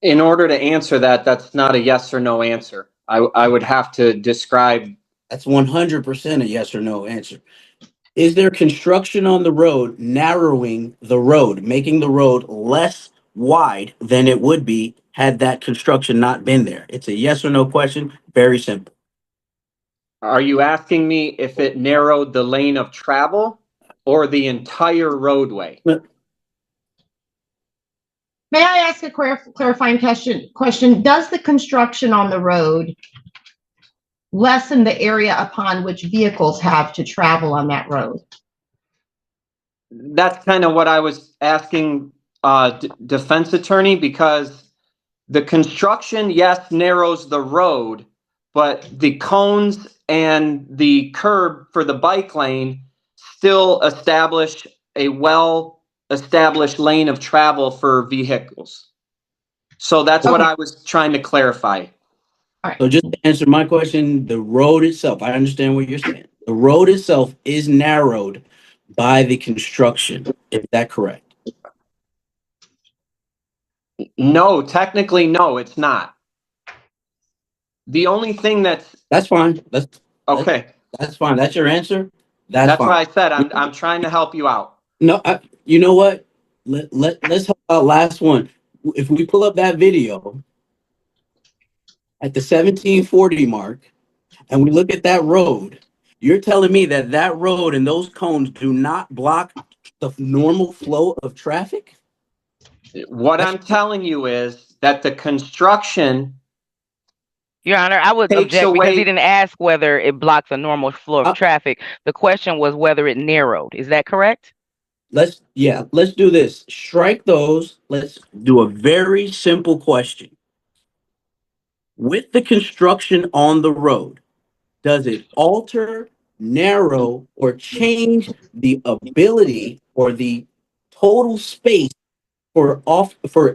In order to answer that, that's not a yes or no answer. I would have to describe.
That's 100% a yes or no answer. Is there construction on the road narrowing the road, making the road less wide than it would be had that construction not been there? It's a yes or no question. Very simple.
Are you asking me if it narrowed the lane of travel or the entire roadway?
May I ask a clarifying question? Does the construction on the road lessen the area upon which vehicles have to travel on that road?
That's kind of what I was asking defense attorney, because the construction, yes, narrows the road, but the cones and the curb for the bike lane still establish a well-established lane of travel for vehicles. So that's what I was trying to clarify.
All right.
So just to answer my question, the road itself, I understand what you're saying. The road itself is narrowed by the construction. Is that correct?
No, technically, no, it's not. The only thing
That's fine.
okay.
That's fine. That's your answer.
That's
fine.
why I said I'm trying to help you out.
No, you know what? Let's help out last one. If we pull up that video at the 1740 mark and we look at that road, you're telling me that that road and those cones do not block the normal flow of traffic?
What I'm telling you is that the construction,
Your Honor, I would
takes
object because
away-
he didn't ask whether it blocks a normal flow of traffic. The question was whether it narrowed. Is that correct?
Let's do this. Strike those. Let's do a very simple question. With the construction on the road, does it alter, narrow, or change the ability or the total space for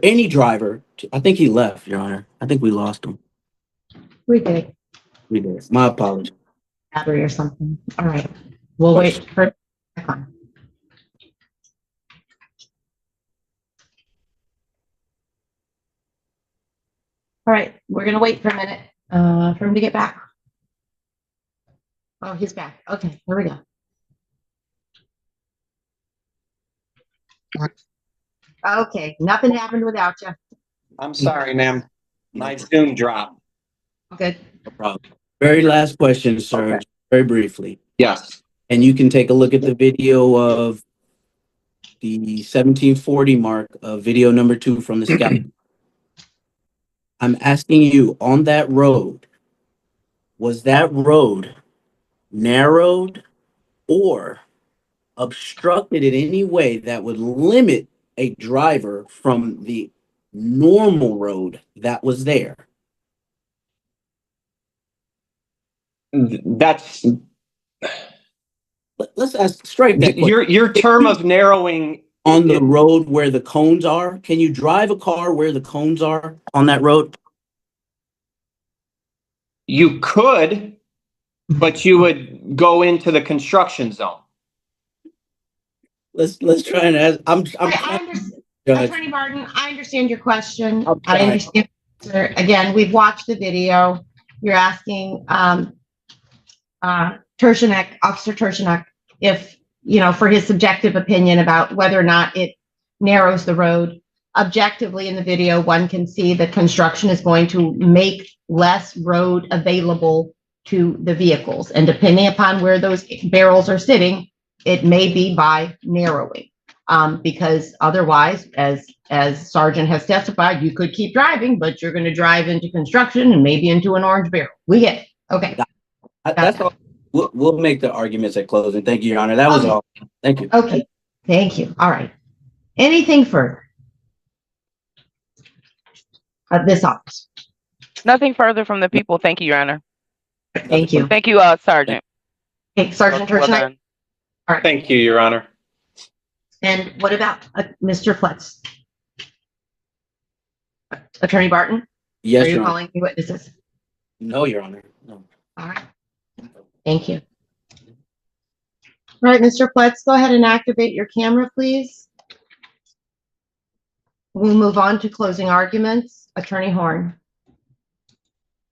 any driver I think he left, Your Honor. I think we lost him.
We did.
We did. My apologies.
Battery or something. All right. We'll wait for. All right, we're gonna wait for a minute for him to get back. Oh, he's back. Okay, here we go. Okay, nothing happened without you.
I'm sorry, ma'am. My Zoom dropped.
Good.
No problem. Very last question, sir.
Okay.
Very briefly.
Yes.
And you can take a look at the video of the 1740 mark of video number 2 from the scout. I'm asking you, on that road, was that road narrowed or obstructed in any way that would limit a driver from the normal road that was there?
That's
Let's ask straight that question.
your term of narrowing
On the road where the cones are, can you drive a car where the cones are on that road?
You could, but you would go into the construction zone.
Let's try and ask.
I understand,
Judge.
Attorney Barton, I understand your question.
I'm
I
sorry.
understand. Sir. Again, we've watched the video. You're asking Officer Tershnak, if, for his subjective opinion about whether or not it narrows the road. Objectively, in the video, one can see that construction is going to make less road available to the vehicles. And depending upon where those barrels are sitting, it may be by narrowing. Because otherwise, as Sergeant has testified, you could keep driving, but you're going to drive into construction and maybe into an orange barrel. We get it. Okay.
That's all. We'll make the arguments at closing. Thank you, Your Honor. That was all. Thank you.
Okay. Thank you. All right. Anything further? This office.
Nothing further from the people. Thank you, Your Honor.
Thank you.
Thank you, Sergeant.
Okay, Sergeant
Well
Hirschneid.
done.
All right.
Thank you, Your Honor.
And what about Mr. Fletz? Attorney Barton?
Yes,
Are you
Your Honor.
calling the witnesses?
No, Your Honor. No.
All right. Thank you. All right, Mr. Fletz, go ahead and activate your camera, please. We'll move on to closing arguments. Attorney Horn.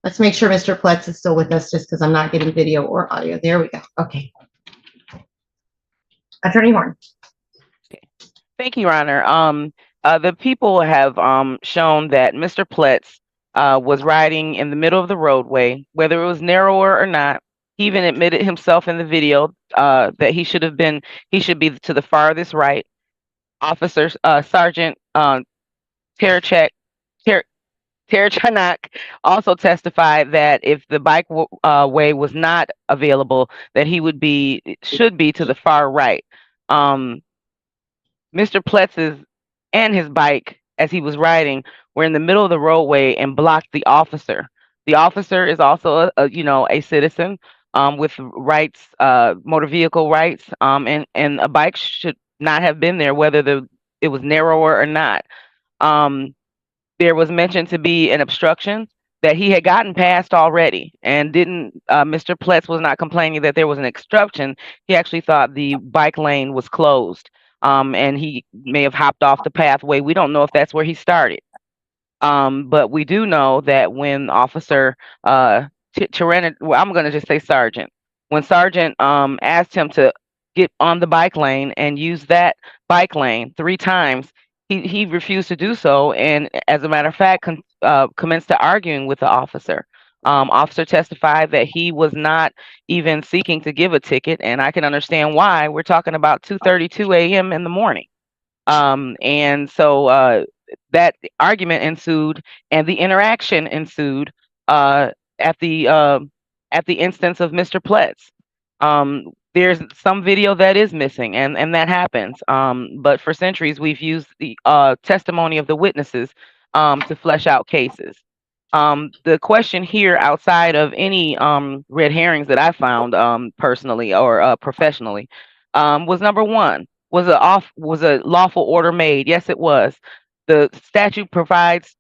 Let's make sure Mr. Fletz is still with us, just because I'm not getting video or audio. There we go. Okay. Attorney Horn.
Thank you, Your Honor. The people have shown that Mr. Pletz was riding in the middle of the roadway, whether it was narrower or not. He even admitted himself in the video that he should be to the farthest right. Officer Sergeant Terachek Tarachanak also testified that if the bike way was not available, that he should be to the far right. Mr. Pletz's and his bike, as he was riding, were in the middle of the roadway and blocked the officer. The officer is also a citizen with rights, motor vehicle rights, and a bike should not have been there, whether it was narrower or not. There was mentioned to be an obstruction that he had gotten past already, and Mr. Pletz was not complaining that there was an obstruction. He actually thought the bike lane was closed, and he may have hopped off the pathway. We don't know if that's where he started. But we do know that when Officer I'm going to just say Sergeant, when Sergeant asked him to get on the bike lane and use that bike lane 3 times, he refused to do so, and as a matter of fact, commenced to arguing with the officer. Officer testified that he was not even seeking to give a ticket, and I can understand why. We're talking about 2:32 a.m. in the morning. And so that argument ensued, and the interaction ensued at the instance of Mr. Pletz. There's some video that is missing, and that happens. But for centuries, we've used the testimony of the witnesses to flesh out cases. The question here, outside of any red herrings that I found personally or professionally, was number one: was a lawful order made? Yes, it was. The statute provides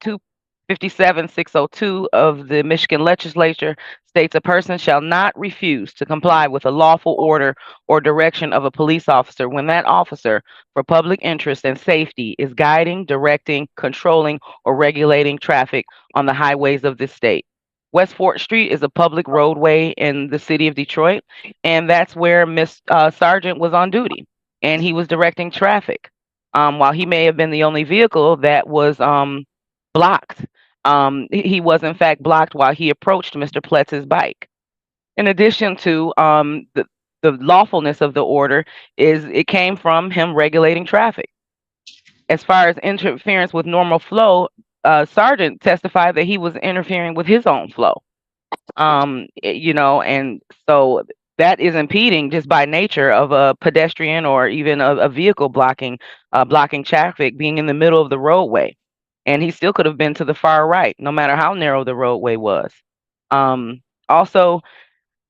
257-602 of the Michigan legislature states a person shall not refuse to comply with a lawful order or direction of a police officer when that officer, for public interest and safety, is guiding, directing, controlling, or regulating traffic on the highways of this state. West 4th Street is a public roadway in the city of Detroit, and that's where Sergeant was on duty, and he was directing traffic. While he may have been the only vehicle that was blocked, he was in fact blocked while he approached Mr. Pletz's bike. In addition to the lawfulness of the order, it came from him regulating traffic. As far as interference with normal flow, Sergeant testified that he was interfering with his own flow. And so that is impeding just by nature of a pedestrian or even a vehicle blocking traffic, being in the middle of the roadway. And he still could have been to the far right, no matter how narrow the roadway was. Also,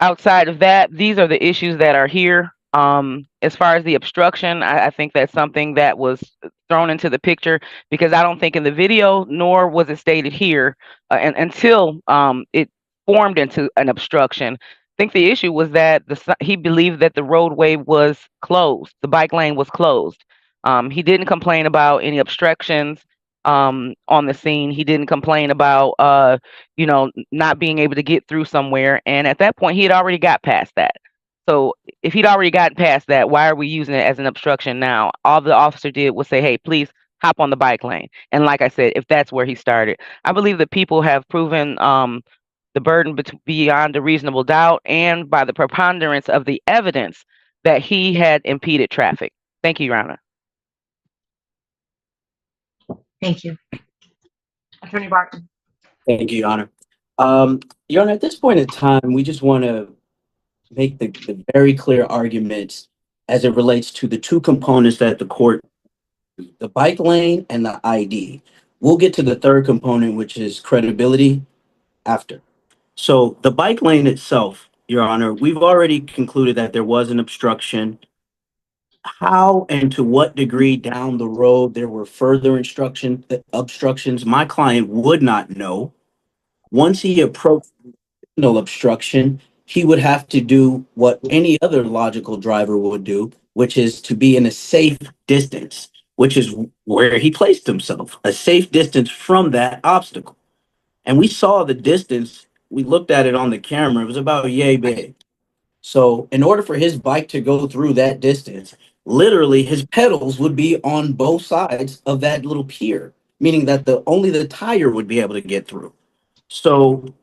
outside of that, these are the issues that are here. As far as the obstruction, I think that's something that was thrown into the picture, because I don't think in the video, nor was it stated here, until it formed into an obstruction. I think the issue was that he believed that the roadway was closed, the bike lane was closed. He didn't complain about any obstructions on the scene. He didn't complain about not being able to get through somewhere. And at that point, he had already got past that. So if he'd already gotten past that, why are we using it as an obstruction now? All the officer did was say, hey, please hop on the bike lane. And like I said, if that's where he started, I believe that people have proven the burden beyond a reasonable doubt, and by the preponderance of the evidence, that he had impeded traffic. Thank you, Your Honor.
Thank you. Attorney Barton.
Thank you, Your Honor. Your Honor, at this point in time, we just want to make the very clear arguments as it relates to the two components that the court, the bike lane and the ID. We'll get to the third component, which is credibility, after. So the bike lane itself, Your Honor, we've already concluded that there was an obstruction. How and to what degree down the road there were further obstructions, my client would not know. Once he approached no obstruction, he would have to do what any other logical driver would do, which is to be in a safe distance, which is where he placed himself, a safe distance from that obstacle. And we saw the distance, we looked at it on the camera, it was about yay big. So in order for his bike to go through that distance, literally his pedals would be on both sides of that little pier, meaning that only the tire would be able to get through. So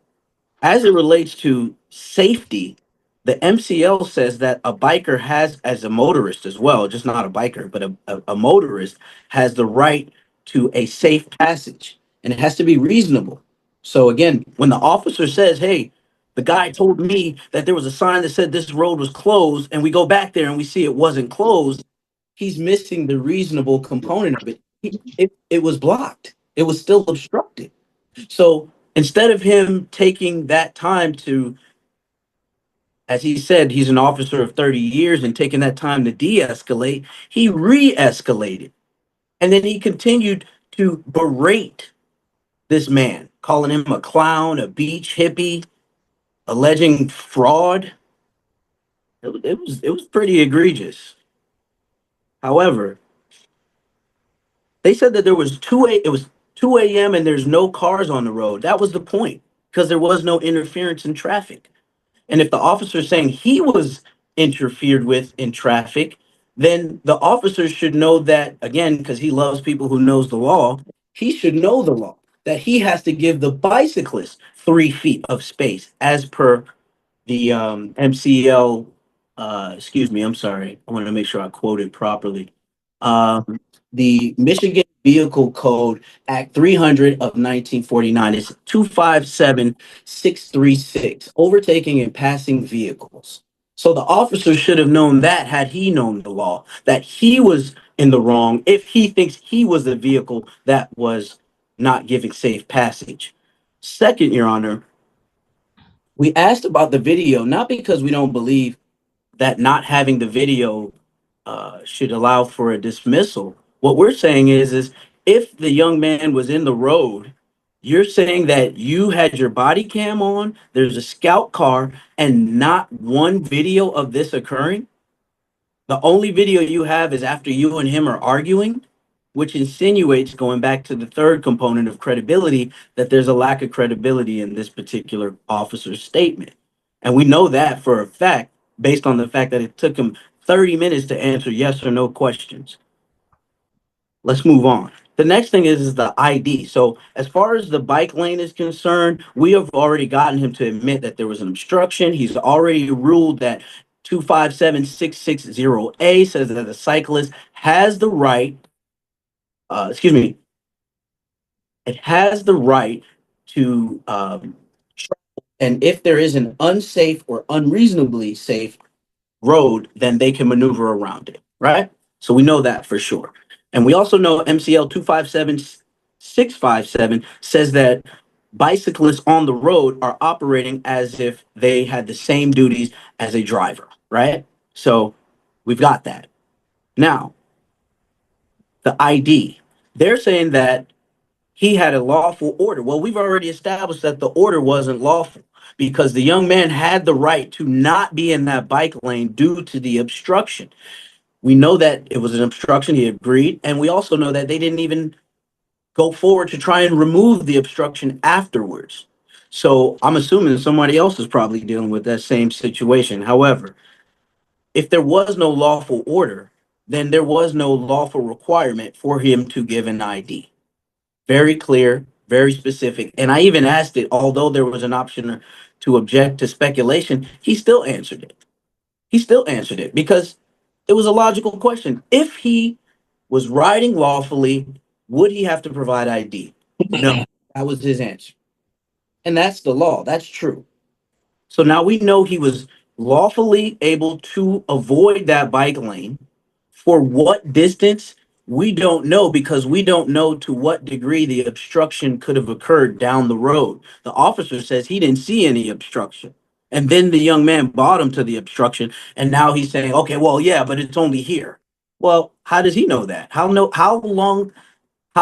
as it relates to safety, the MCL says that a biker has, as a motorist as well, just not a biker, but a motorist has the right to a safe passage, and it has to be reasonable. So again, when the officer says, hey, the guy told me that there was a sign that said this road was closed, and we go back there and we see it wasn't closed, he's missing the reasonable component of it. It was blocked. It was still obstructed. So instead of him taking that time to, as he said, he's an officer of 30 years and taking that time to de-escalate, he re-escalated. And then he continued to berate this man, calling him a clown, a beach hippie, alleging fraud. It was pretty egregious. However, they said that it was 2 a.m. and there's no cars on the road. That was the point, because there was no interference in traffic. And if the officer is saying he was interfered with in traffic, then the officer should know that, again, because he loves people who knows the law, he should know the law, that he has to give the bicyclist 3 feet of space as per the MCL, excuse me, I'm sorry. I want to make sure I quote it properly. The Michigan Vehicle Code Act 300 of 1949 is 257636, overtaking and passing vehicles. So the officer should have known that had he known the law, that he was in the wrong if he thinks he was the vehicle that was not giving safe passage. Second, Your Honor, we asked about the video, not because we don't believe that not having the video should allow for a dismissal. What we're saying is if the young man was in the road, you're saying that you had your body cam on, there's a scout car, and not one video of this occurring? The only video you have is after you and him are arguing, which insinuates, going back to the third component of credibility, that there's a lack of credibility in this particular officer's statement. And we know that for a fact, based on the fact that it took him 30 minutes to answer yes or no questions. Let's move on. The next thing is the ID. So as far as the bike lane is concerned, we have already gotten him to admit that there was an obstruction. He's already ruled that 257660A says that the cyclist has the right, it has the right to, and if there is an unsafe or unreasonably safe road, then they can maneuver around it, right? So we know that for sure. And we also know MCL 257657 says that bicyclists on the road are operating as if they had the same duties as a driver, right? So we've got that. Now, the ID, they're saying that he had a lawful order. Well, we've already established that the order wasn't lawful because the young man had the right to not be in that bike lane due to the obstruction. We know that it was an obstruction, he agreed, and we also know that they didn't even go forward to try and remove the obstruction afterwards. So I'm assuming somebody else is probably dealing with that same situation. However, if there was no lawful order, then there was no lawful requirement for him to give an ID. Very clear, very specific. And I even asked it, although there was an option to object to speculation, he still answered it. He still answered it because it was a logical question. If he was riding lawfully, would he have to provide ID? No, that was his answer. And that's the law. That's true. So now we know he was lawfully able to avoid that bike lane. For what distance? We don't know because we don't know to what degree the obstruction could have occurred down the road. The officer says he didn't see any obstruction. And then the young man brought him to the obstruction. And now he's saying, okay, well, yeah, but it's only here. Well, how does he know that? How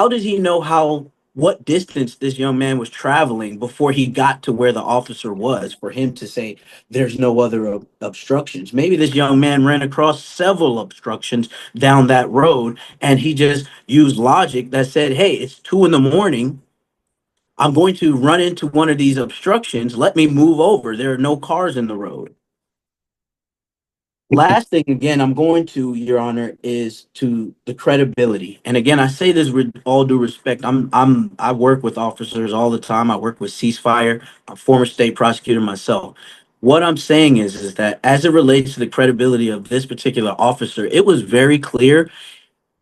does he know what distance this young man was traveling before he got to where the officer was for him to say there's no other obstructions? Maybe this young man ran across several obstructions down that road and he just used logic that said, hey, it's 2 a.m. I'm going to run into one of these obstructions. Let me move over. There are no cars in the road. Last thing, again, I'm going to, Your Honor, is to the credibility. And again, I say this with all due respect. I work with officers all the time. I work with ceasefire. I'm a former state prosecutor myself. What I'm saying is that as it relates to the credibility of this particular officer, it was very clear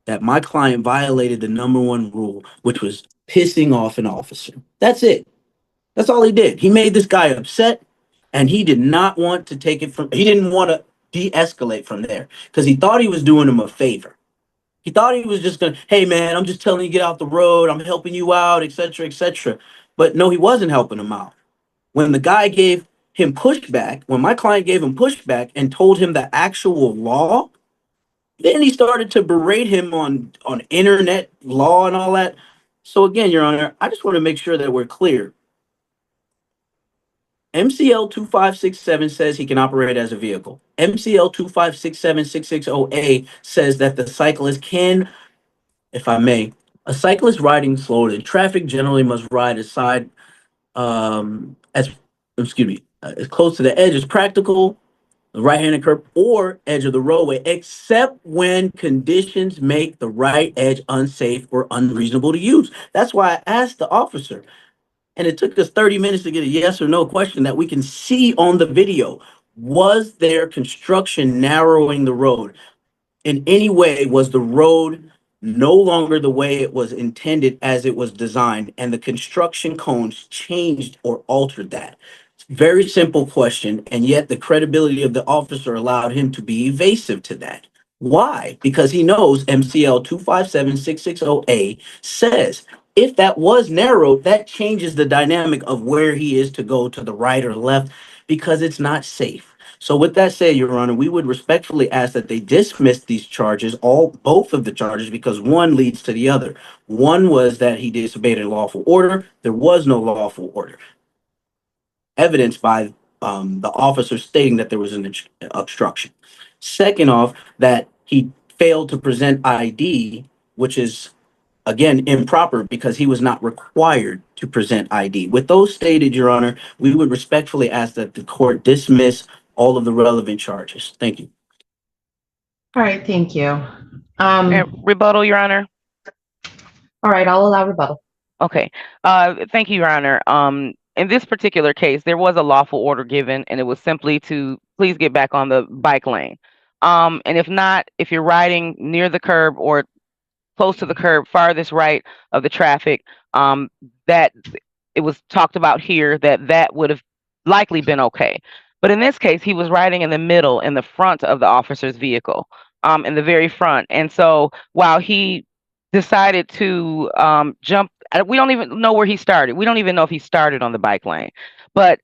that my client violated the number one rule, which was pissing off an officer. That's it. That's all he did. He made this guy upset and he did not want to take it from, he didn't want to de-escalate from there because he thought he was doing him a favor. He thought he was just going to, hey man, I'm just telling you, get out the road. I'm helping you out, etc., etc. But no, he wasn't helping him out. When the guy gave him pushback, when my client gave him pushback and told him the actual law, then he started to berate him on internet law and all that. So again, Your Honor, I just want to make sure that we're clear. MCL 2567 says he can operate as a vehicle. MCL 2567660A says that the cyclist can, if I may, a cyclist riding slowly in traffic generally must ride aside as as close to the edge as practical, the right-handed curb or edge of the roadway, except when conditions make the right edge unsafe or unreasonable to use. That's why I asked the officer, and it took us 30 minutes to get a yes or no question that we can see on the video. Was there construction narrowing the road? In any way, was the road no longer the way it was intended as it was designed, and the construction cones changed or altered that? Very simple question, and yet the credibility of the officer allowed him to be evasive to that. Why? Because he knows MCL 257660A says if that was narrowed, that changes the dynamic of where he is to go to the right or left because it's not safe. So with that said, Your Honor, we would respectfully ask that they dismiss these charges, both of the charges, because one leads to the other. One was that he disobeyed a lawful order. There was no lawful order, evidenced by the officer stating that there was an obstruction. Second off, that he failed to present ID, which is again improper because he was not required to present ID. With those stated, Your Honor, we would respectfully ask that the court dismiss all of the relevant charges. Thank you.
All right, thank you.
Rebuttal, Your Honor.
All right, I'll allow rebuttal.
Okay. Thank you, Your Honor. In this particular case, there was a lawful order given, and it was simply to please get back on the bike lane. And if not, if you're riding near the curb or close to the curb, farthest right of the traffic, that it was talked about here that would have likely been okay. But in this case, he was riding in the middle, in the front of the officer's vehicle, in the very front. And so while he decided to jump, we don't even know where he started. We don't even know if he started on the bike lane. But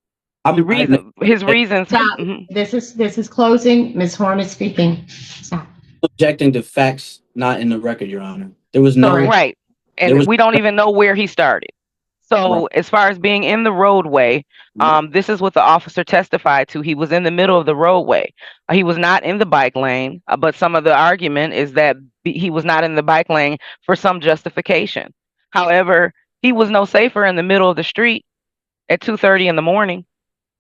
his reasons.
Stop. This is closing. Ms. Horn is speaking. Stop.
Objecting to facts not in the record, Your Honor. There was no
right, and we don't even know where he started. So
Right.
as far as being in the roadway, this is what the officer testified to. He was in the middle of the roadway. He was not in the bike lane, but some of the argument is that he was not in the bike lane for some justification. However, he was no safer in the middle of the street at 2:30 in the morning.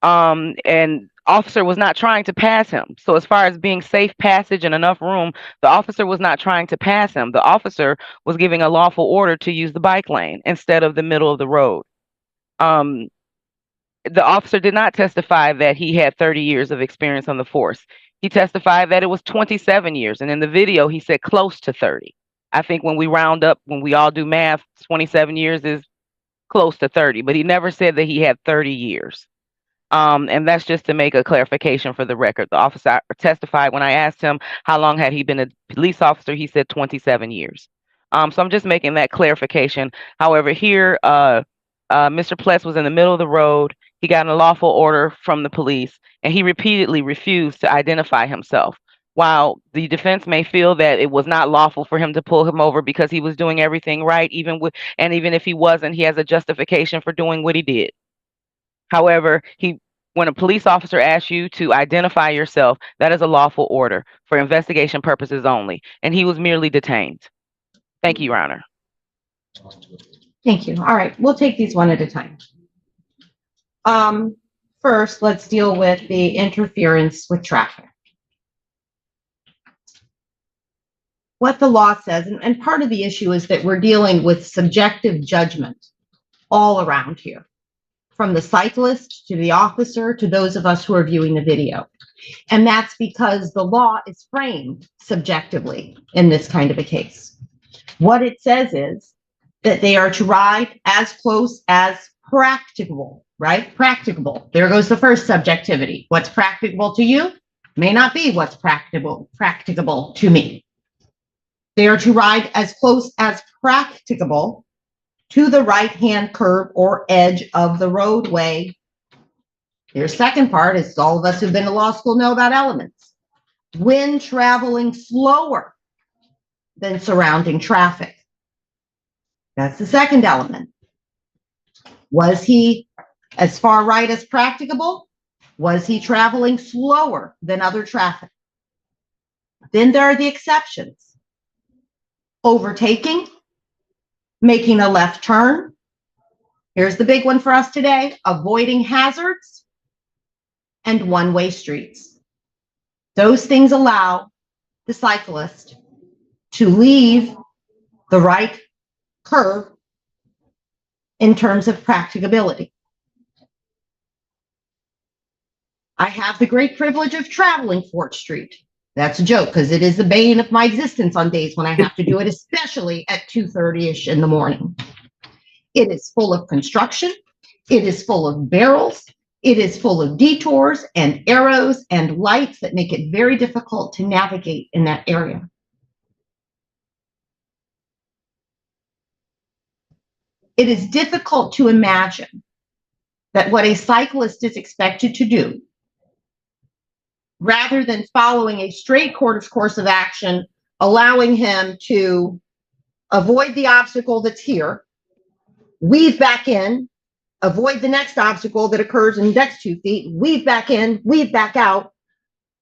And officer was not trying to pass him. So as far as being safe passage and enough room, the officer was not trying to pass him. The officer was giving a lawful order to use the bike lane instead of the middle of the road. The officer did not testify that he had 30 years of experience on the force. He testified that it was 27 years. And in the video, he said close to 30. I think when we round up, when we all do math, 27 years is close to 30, but he never said that he had 30 years. And that's just to make a clarification for the record. The officer testified when I asked him how long had he been a police officer, he said 27 years. So I'm just making that clarification. However, here, Mr. Pless was in the middle of the road. He got an unlawful order from the police, and he repeatedly refused to identify himself. While the defense may feel that it was not lawful for him to pull him over because he was doing everything right, even if he wasn't, he has a justification for doing what he did. However, when a police officer asks you to identify yourself, that is a lawful order for investigation purposes only, and he was merely detained. Thank you, Your Honor.
Thank you. All right, we'll take these one at a time. First, let's deal with the interference with traffic. What the law says, and part of the issue is that we're dealing with subjective judgment all around here, from the cyclist to the officer to those of us who are viewing the video. And that's because the law is framed subjectively in this kind of a case. What it says is that they are to ride as close as practicable, right? Practicable. There goes the first subjectivity. What's practicable to you may not be what's practicable to me. They are to ride as close as practicable to the right-hand curb or edge of the roadway. Your second part is all of us who've been to law school know about elements. When traveling slower than surrounding traffic. That's the second element. Was he as far right as practicable? Was he traveling slower than other traffic? Then there are the exceptions. Overtaking, making a left turn. Here's the big one for us today, avoiding hazards and one-way streets. Those things allow the cyclist to leave the right curve in terms of practicability. I have the great privilege of traveling Fort Street. That's a joke because it is the bane of my existence on days when I have to do it, especially at 2:30-ish in the morning. It is full of construction. It is full of barrels. It is full of detours and arrows and lights that make it very difficult to navigate in that area. It is difficult to imagine that what a cyclist is expected to do, rather than following a straight course of action, allowing him to avoid the obstacle that's here, weave back in, avoid the next obstacle that occurs in the next 2 feet, weave back in, weave back out.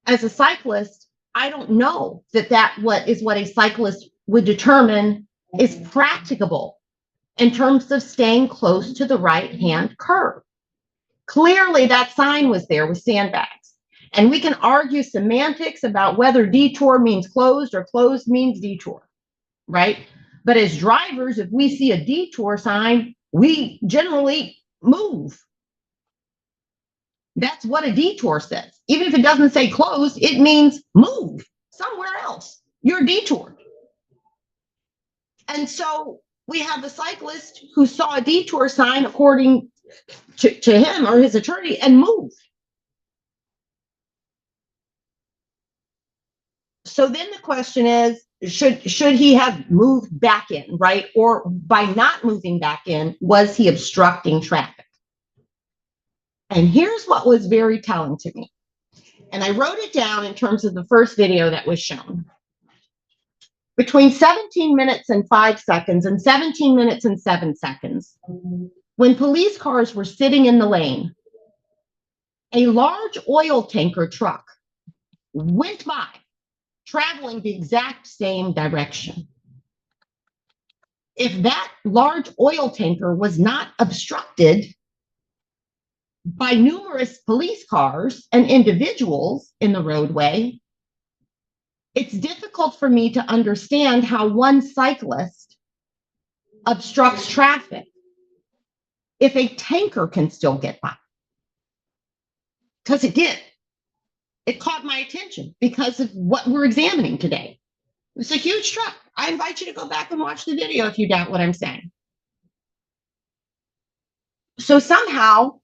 As a cyclist, I don't know that what a cyclist would determine is practicable in terms of staying close to the right-hand curb. Clearly, that sign was there with sandbags. And we can argue semantics about whether detour means closed or closed means detour, right? But as drivers, if we see a detour sign, we generally move. That's what a detour says. Even if it doesn't say closed, it means move somewhere else. You're detoured. And so we have a cyclist who saw a detour sign, according to him or his attorney, and moved. So then the question is, should he have moved back in, right? Or by not moving back in, was he obstructing traffic? And here's what was very telling to me. And I wrote it down in terms of the first video that was shown. Between 17 minutes and 5 seconds and 17 minutes and 7 seconds, when police cars were sitting in the lane, a large oil tanker truck went by, traveling the exact same direction. If that large oil tanker was not obstructed by numerous police cars and individuals in the roadway, it's difficult for me to understand how one cyclist obstructs traffic if a tanker can still get by. Because it did. it caught my attention because of what we're examining today. It's a huge truck. I invite you to go back and watch the video if you doubt what I'm saying. So somehow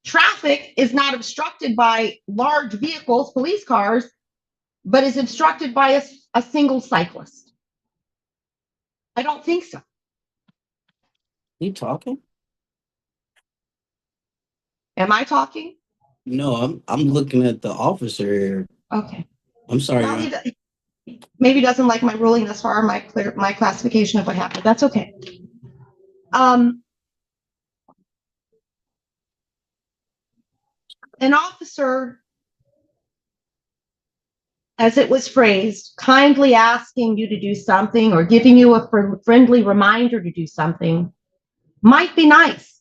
traffic is not obstructed by large vehicles, police cars, but is obstructed by a single cyclist. I don't think so.
You talking?
Am I talking?
No, I'm looking at the officer here.
Okay.
I'm sorry.
Well, maybe doesn't like my ruling thus far, my classification of what happened. That's okay. An officer, as it was phrased, kindly asking you to do something or giving you a friendly reminder to do something might be nice,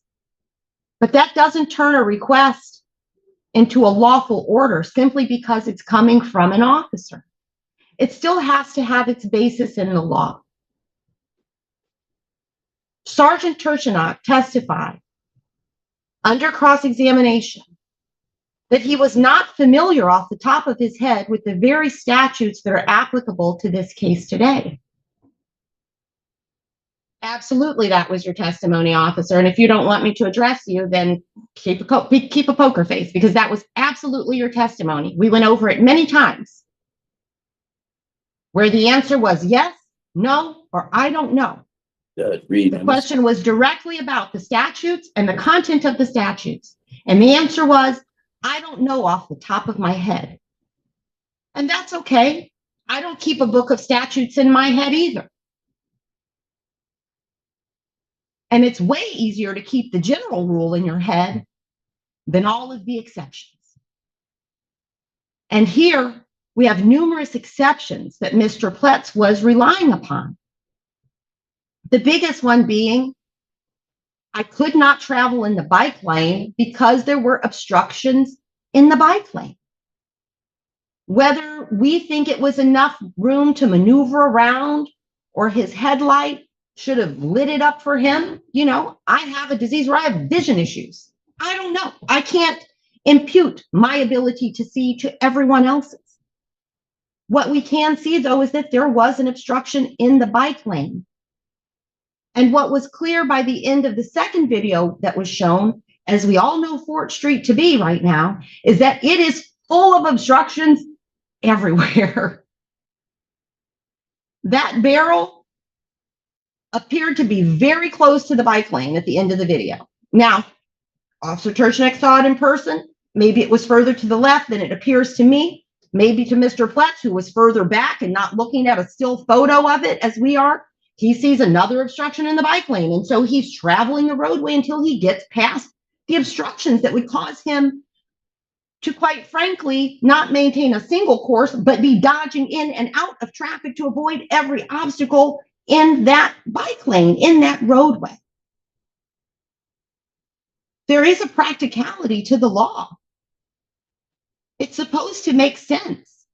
but that doesn't turn a request into a lawful order simply because it's coming from an officer. It still has to have its basis in the law. Sergeant Turchinok testified under cross-examination that he was not familiar off the top of his head with the very statutes that are applicable to this case today. Absolutely, that was your testimony, officer. And if you don't want me to address you, then keep a poker face, because that was absolutely your testimony. We went over it many times, where the answer was yes, no, or I don't know. The question was directly about the statutes and the content of the statutes. And the answer was, I don't know off the top of my head. And that's okay. I don't keep a book of statutes in my head either. And it's way easier to keep the general rule in your head than all of the exceptions. And here we have numerous exceptions that Mr. Pletz was relying upon. The biggest one being, I could not travel in the bike lane because there were obstructions in the bike lane. Whether we think it was enough room to maneuver around or his headlight should have lit it up for him, you know, I have a disease where I have vision issues. I don't know. I can't impute my ability to see to everyone else's. What we can see, though, is that there was an obstruction in the bike lane. And what was clear by the end of the second video that was shown, as we all know Fort Street to be right now, is that it is full of obstructions everywhere. That barrel appeared to be very close to the bike lane at the end of the video. Now, Officer Turchnick saw it in person. Maybe it was further to the left than it appears to me. Maybe to Mr. Pletz, who was further back and not looking at a still photo of it as we are. He sees another obstruction in the bike lane, and so he's traveling the roadway until he gets past the obstructions that would cause him to, quite frankly, not maintain a single course, but be dodging in and out of traffic to avoid every obstacle in that bike lane, in that roadway. There is a practicality to the law. It's supposed to make sense.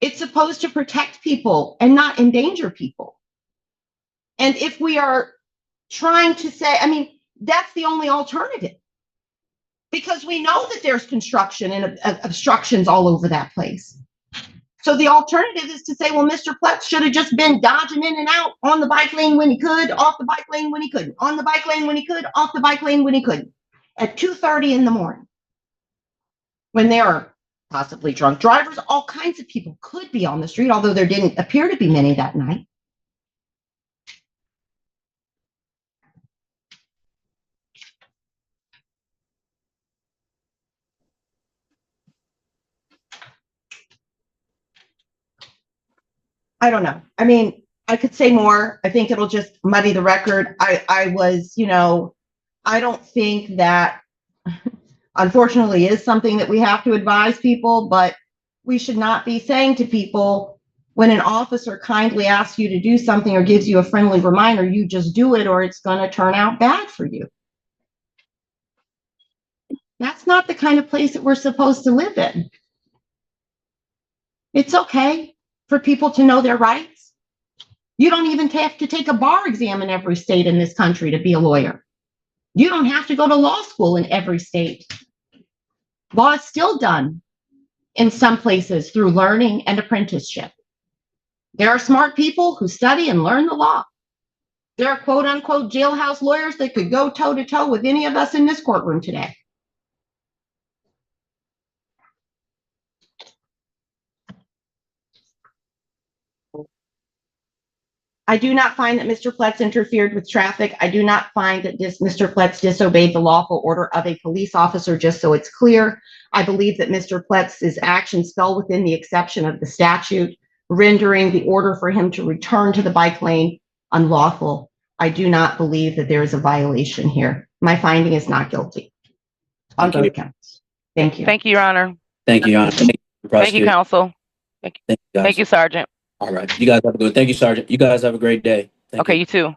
It's supposed to protect people and not endanger people. And if we are trying to say, I mean, that's the only alternative, because we know that there's construction and obstructions all over that place. So the alternative is to say, well, Mr. Pletz should have just been dodging in and out on the bike lane when he could, off the bike lane when he couldn't, on the bike lane when he could, off the bike lane when he couldn't, at 2:30 in the morning, when there are possibly drunk drivers. All kinds of people could be on the street, although there didn't appear to be many that night. I don't know. I mean, I could say more. I think it'll just muddy the record. I don't think that, unfortunately, is something that we have to advise people, but we should not be saying to people, when an officer kindly asks you to do something or gives you a friendly reminder, you just do it or it's going to turn out bad for you. That's not the kind of place that we're supposed to live in. It's okay for people to know their rights. You don't even have to take a bar exam in every state in this country to be a lawyer. You don't have to go to law school in every state. Law is still done in some places through learning and apprenticeship. There are smart people who study and learn the law. There are quote unquote jailhouse lawyers that could go toe to toe with any of us in this courtroom today. I do not find that Mr. Pletz interfered with traffic. I do not find that Mr. Pletz disobeyed the lawful order of a police officer, just so it's clear. I believe that Mr. Pletz's actions fell within the exception of the statute, rendering the order for him to return to the bike lane unlawful. I do not believe that there is a violation here. My finding is not guilty on
Thank you.
both counts. Thank you.
Thank you, Your Honor.
Thank you, Your Honor. Thank you,
Thank you,
prosecutor.
counsel.
Thank you, guys.
Thank you, Sergeant.
All right. You guys have a good. Thank you, Sergeant. You guys have a great day. Thank
Okay,
you.
you too.